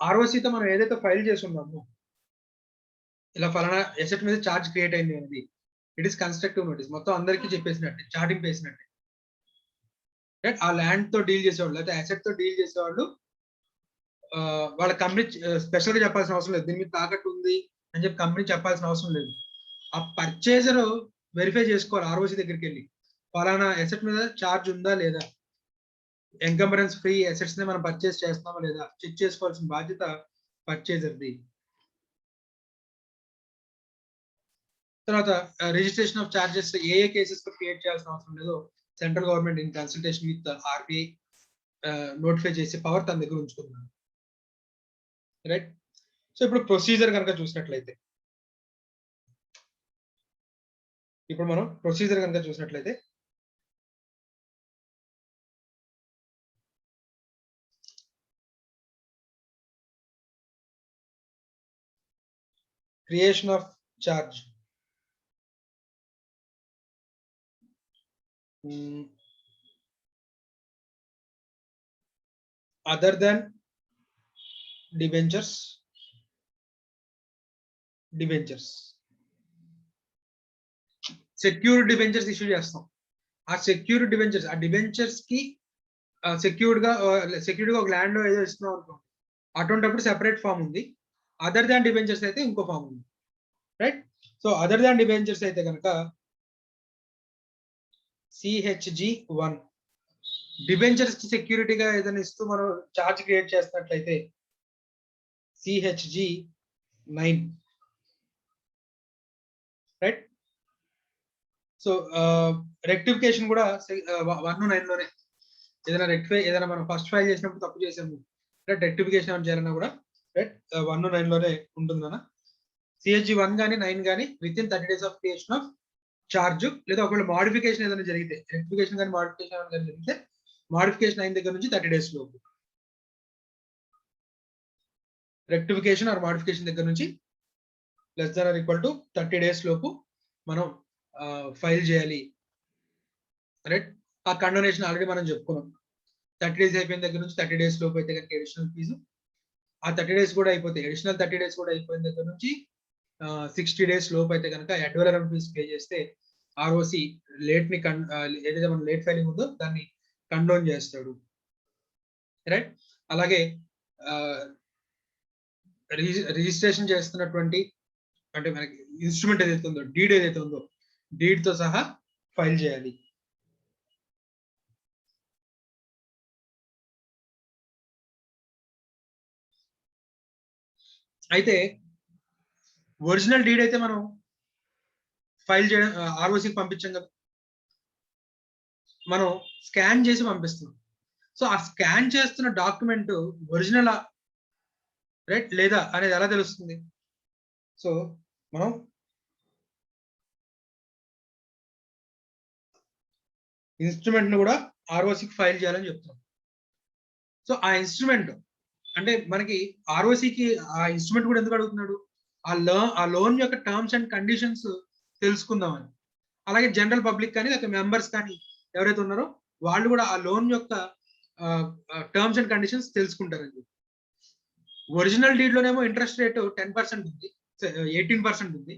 ఆర్ఓసీతో మనం ఏదైతే ఫైల్ చేసి ఉన్నామో ఇలా ఫలానా ఎసెట్ మీద చార్జ్ క్రియేట్ అయింది అనేది ఇట్ ఈస్ కన్స్ట్రక్టివ్ నోటీస్, మొత్తం అందరికీ చెప్పేసినట్టే, చార్టింగ్ వేసినట్టే, రైట్? ఆ ల్యాండ్ తో డీల్ చేసేవాళ్ళు లేకపోతే అసెట్ తో డీల్ చేసేవాళ్ళు వాళ్ళ కంపెనీ స్పెషల్ గా చెప్పాల్సిన అవసరం లేదు. దీని మీద తాకట్టు ఉంది అని చెప్పి కంపెనీ చెప్పాల్సిన అవసరం లేదు. ఆ పర్చేజర్ వెరిఫై చేసుకోవాలి ఆర్ఓసీ దగ్గరికి వెళ్ళి ఫలానా ఎసెట్ మీద చార్జ్ ఉందా లేదా, ఎంకంబరెన్స్ ఫ్రీ అసెట్స్ ని మనం పర్చేస్ చేస్తున్నామా లేదా చెక్ చేసుకోవాల్సిన బాధ్యత పర్చేజర్ది. తర్వాత registration of charges A cases create చేయాల్సిన అవసరం లేదో central government in consultation with RBI notify చేసే పవర్ తన దగ్గర ఉంచుకున్నాను, రైట్? సో ఇప్పుడు ప్రొసీజర్ కనుక చూసినట్లయితే creation of charge, other than debentures secured debentures issue చేస్తాం. ఆ సెక్యూర్డ్ డిబెంచర్స్ ఆ డిబెంచర్స్ కి సెక్యూర్డ్ గా ఒక ల్యాండ్ లో ఏదో ఇస్తున్నాం అనుకోండి, అటువంటిప్పుడు సెపరేట్ ఫామ్ ఉంది. అదర్ దాన్ డిబెంచర్స్ అయితే ఇంకో ఫామ్ ఉంది, right? So other than debentures అయితే కనుక CHG1 డిబెంచర్స్ కి సెక్యూరిటీగా ఏదైనా ఇస్తూ మనం చార్జ్ క్రియేట్ చేస్తున్నట్లయితే CHG9, రైట్? సో రెక్టిఫికేషన్ కూడా 109 లోనే ఏదైనా మనం ఫస్ట్ ఫైల్ చేసినప్పుడు తప్పు చేసాము, రైట్? రెక్టిఫికేషన్ ఏమైనా చేయాలన్నా కూడా రైట్ 109 లోనే ఉంటుందన్న. CHG1 కానీ 9 కానీ with in 30 days of creation of charge, లేదా ఒకవేళ మోడిఫికేషన్ ఏదైనా జరిగితే రెక్టిఫికేషన్ కానీ మోడిఫికేషన్ కానీ జరిగితే మోడిఫికేషన్ అయిన దగ్గర నుంచి 30 days లోపు, రెక్టిఫికేషన్ ఆర్ మోడిఫికేషన్ దగ్గర నుంచి less than or equal to 30 days లోపు మనం ఫైల్ చేయాలి, రైట్? ఆ కండోనేషన్ ఆల్రెడీ మనం చెప్పుకున్నాం. 30 days అయిపోయిన దగ్గర నుంచి 30 days లోపు అయితే కనుక అడిషనల్ ఫీజు, ఆ 30 days కూడా అయిపోతాయి, అడిషనల్ 30 days కూడా అయిపోయిన దగ్గర నుంచి 60 days లోపు అయితే కనుక అడ్వలరం ఫీజు పే చేస్తే ఆర్ఓసి లేట్ ని ఏదైతే మన లేట్ ఫైలింగ్ ఉందో దాన్ని కండోన్ చేస్తాడు, రైట్? అలాగే రిజిస్ట్రేషన్ చేస్తున్నటువంటి అంటే మనకి ఇన్స్ట్రుమెంట్ ఏదైతే ఉందో డీడ్ తో సహా ఫైల్ చేయాలి. అయితే ఒరిజినల్ డీడ్ అయితే మనం ఫైల్ చేయడం ఆర్ఓసికి పంపించాం కదా, మనం స్కాన్ చేసి పంపిస్తున్నాం. సో ఆ స్కాన్ చేస్తున్న డాక్యుమెంట్ ఒరిజినల్ రైట్ లేదా అనేది ఎలా తెలుస్తుంది? సో మనం ఇన్స్ట్రుమెంట్ ను కూడా ఆర్ఓసికి ఫైల్ చేయాలని చెప్తున్నాం. సో ఆ ఇన్స్ట్రుమెంట్ అంటే మనకి ఆర్ఓసికి ఆ ఇన్స్ట్రుమెంట్ కూడా ఎందుకు అడుగుతున్నాడు? ఆ లోన్ యొక్క టర్మ్స్ అండ్ కండిషన్స్ తెలుసుకుందామని. అలాగే జనరల్ పబ్లిక్ కానీ లేకపోతే మెంబర్స్ కానీ ఎవరైతే ఉన్నారో వాళ్ళు కూడా ఆ లోన్ యొక్క టర్మ్స్ అండ్ కండిషన్స్ తెలుసుకుంటారండి. ఒరిజినల్ డీడ్ లోనేమో ఇంట్రెస్ట్ రేట్ 10% ఉంది, 18% ఉంది,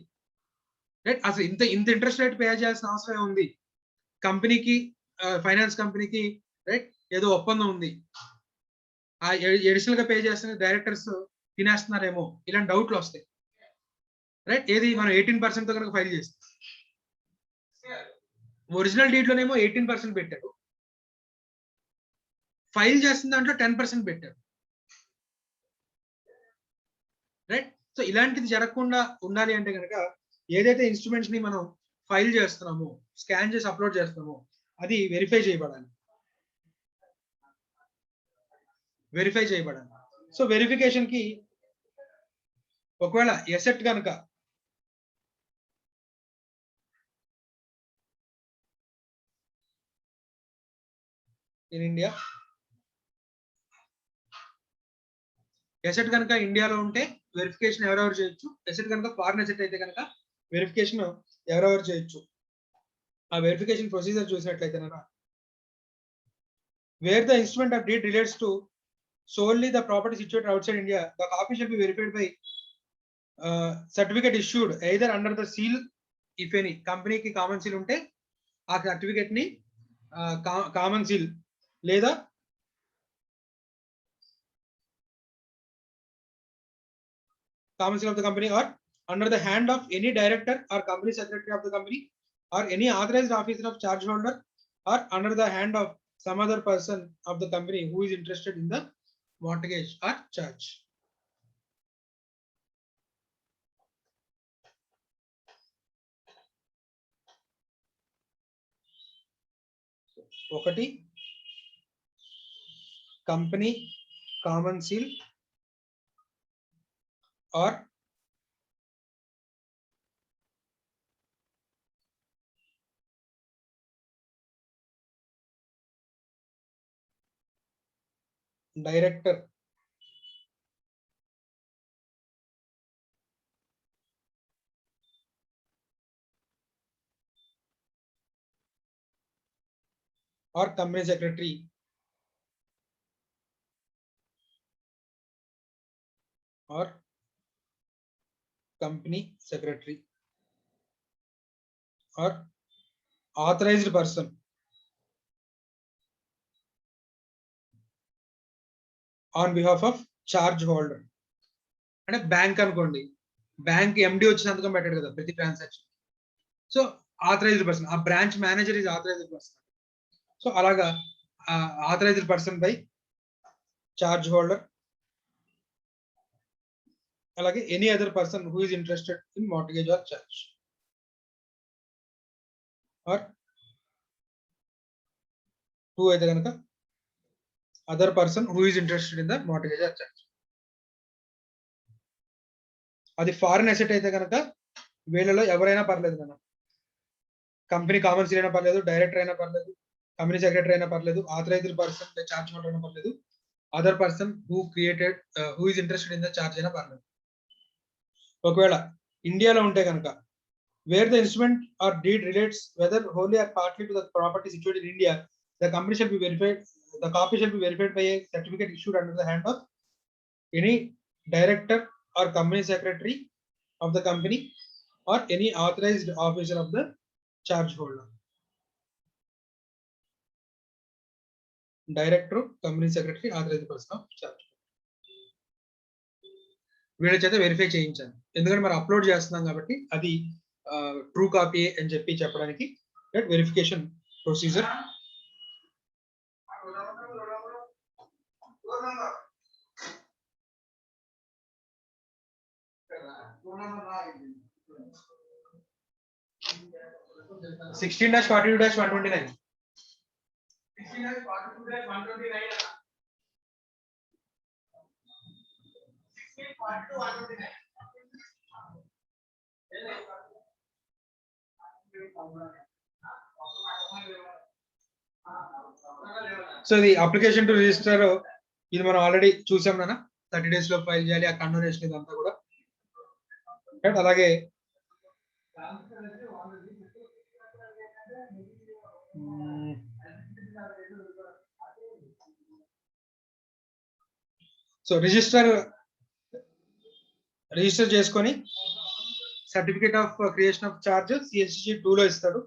రైట్? అసలు ఇంత ఇంట్రెస్ట్ రేట్ పే చేయాల్సిన అవసరం ఉంది? కంపెనీకి ఫైనాన్స్ కంపెనీకి రైట్ ఏదో ఒప్పందం ఉంది, ఆ ఎడిషనల్ గా పే చేస్తున్న డైరెక్టర్స్ తినేస్తున్నారేమో, ఇలాంటి డౌట్లు వస్తాయి, రైట్? ఏది మనం 18% తో కనుక ఫైల్ చేస్తాం, ఒరిజినల్ డీడ్ లోనేమో 18% పెట్టారు, ఫైల్ చేస్తున్న దాంట్లో 10% పెట్టారు, రైట్? సో ఇలాంటిది జరగకుండా ఉండాలి అంటే కనుక ఏదైతే ఇన్స్ట్రుమెంట్స్ ని మనం ఫైల్ చేస్తున్నామో, స్కాన్ చేసి అప్లోడ్ చేస్తున్నామో అది వెరిఫై చేయబడాలి. సో వెరిఫికేషన్ కి ఒకవేళ ఎసెట్ కనుక ఇన్ ఇండియా ఎసెట్ కనుక ఇండియాలో ఉంటే వెరిఫికేషన్ ఎవరెవరు చేయొచ్చు, ఎసెట్ కనుక ఫారిన్ ఎసెట్ అయితే కనుక వెరిఫికేషన్ ఎవరెవరు చేయొచ్చు. ఆ వెరిఫికేషన్ ప్రొసీజర్ చూసినట్లయితే where the instrument of deed relates to solely the property situated outside India, the copy shall be verified by certificate issued either under the seal, if any company ki common seal unte aa certificate ni common seal leda common seal of the company, or under the hand of any director or company secretary of the company, or any authorized officer of charge holder, or under the hand of some other person of the company who is interested in the mortgage or charge. ఒకటి company common seal or director or company secretary or company secretary or authorized person on behalf of charge holder. అంటే bank అనుకోండి, bank MD వచ్చి సంతకం పెట్టాడు కదా ప్రతి transaction. So authorised person, ఆ branch manager is authorised person. So అలాగా authorised person by charge holder, అలాగే any other person who is interested in mortgage or charge, or two అయితే కనుక other person who is interested in the mortgage or charge. అది foreign asset అయితే కనుక వీళ్ళలో ఎవరైనా పర్లేదు, మనం కంపెనీ కామన్ సీల్ అయినా పర్లేదు, డైరెక్టర్ అయినా పర్లేదు, కంపెనీ సెక్రటరీ అయినా పర్లేదు, ఆథరైజ్డ్ పర్సన్ చార్జ్ హోల్డర్ అయినా పర్లేదు, other person who created who is interested in the charge అయినా పర్లేదు. ఒకవేళ ఇండియాలో ఉంటే కనుక where the instrument or deed relates whether wholly or partly to the property situated in India, the company shall be verified, the copy shall be verified by a certificate issued under the hand of any director or company secretary of the company or any authorized officer of the charge holder. Director, company secretary, authorized person of charge. వీళ్ళ చేత verify చేయించాను, ఎందుకంటే మనం upload చేస్తున్నాం కాబట్టి అది true copy అని చెప్పి చెప్పడానికి verification procedure. Sixteen dash 42 dash 129. So ఇది అప్లికేషన్ టు రిజిస్టర్, ఇది మనం ఆల్రెడీ చూసాం నాన్న, 30 days లో ఫైల్ చేయాలి, ఆ కండోనేషన్ ఇదంతా కూడా. అలాగే సో రిజిస్టర్ చేసుకొని certificate of creation of charge CSG 2 లో ఇస్తాడు.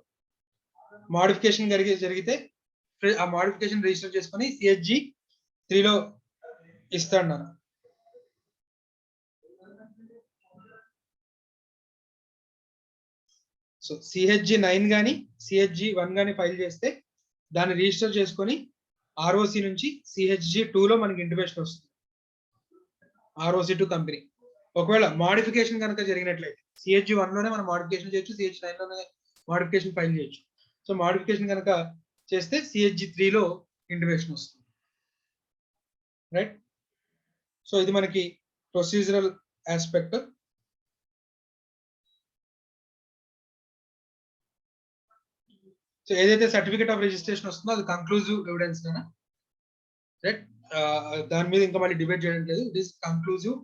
మోడిఫికేషన్ జరిగితే ఆ మోడిఫికేషన్ రిజిస్టర్ చేసుకొని CSG 3 లో ఇస్తాడు నాన్న. సో CSG 9 కానీ CSG 1 కానీ ఫైల్ చేస్తే దాన్ని రిజిస్టర్ చేసుకొని ROC నుంచి CSG 2 లో మనకి ఇంటిమేషన్ వస్తుంది, ROC టు కంపెనీ. ఒకవేళ మోడిఫికేషన్ కనుక జరిగినట్లయితే CSG 1 లోనే మనం మోడిఫికేషన్ చేయొచ్చు, CSG 9 లోనే మోడిఫికేషన్ ఫైల్ చేయొచ్చు. సో మోడిఫికేషన్ కనుక చేస్తే CSG 3 లో ఇంటిమేషన్ వస్తుంది, రైట్. సో ఇది మనకి ప్రొసీజరల్ ఆస్పెక్ట్. సో ఏదైతే సర్టిఫికేట్ ఆఫ్ రిజిస్ట్రేషన్ వస్తుందో అది కంక్లూజివ్ ఎవిడెన్స్, రైట్. దాని మీద ఇంకా మళ్ళీ డిబేట్ చేయడం లేదు. It is conclusive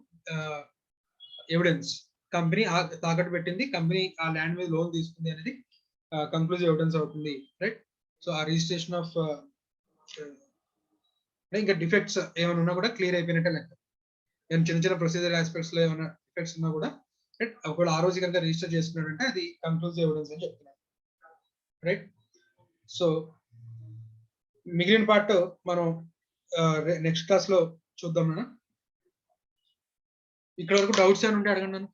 evidence. Company తాకట్టు పెట్టింది, కంపెనీ ఆ ల్యాండ్ మీద లోన్ తీసుకుంది అనేది కంక్లూజివ్ ఎవిడెన్స్ అవుతుంది, రైట్? సో ఆ రిజిస్ట్రేషన్ ఆఫ్ ఇంకా డిఫెక్ట్స్ ఏమైనా ఉన్నా కూడా క్లియర్ అయిపోయినట్టే లెక్క. ఏమైనా చిన్న చిన్న ప్రొసీజర్ ఆస్పెక్ట్స్ లో ఏమైనా డిఫెక్ట్స్ ఉన్నా కూడా రైట్, ఒకవేళ ఆ రోజు కనుక రిజిస్టర్ చేసుకున్నాడంటే అది కంక్లూజివ్ ఎవిడెన్స్ అని చెప్తున్నాడు, రైట్? సో మిగిలిన పార్ట్ మనం నెక్స్ట్ క్లాస్ లో చూద్దాం. ఇక్కడ వరకు డౌట్స్ ఏమైనా ఉంటే అడగండి నన్ను.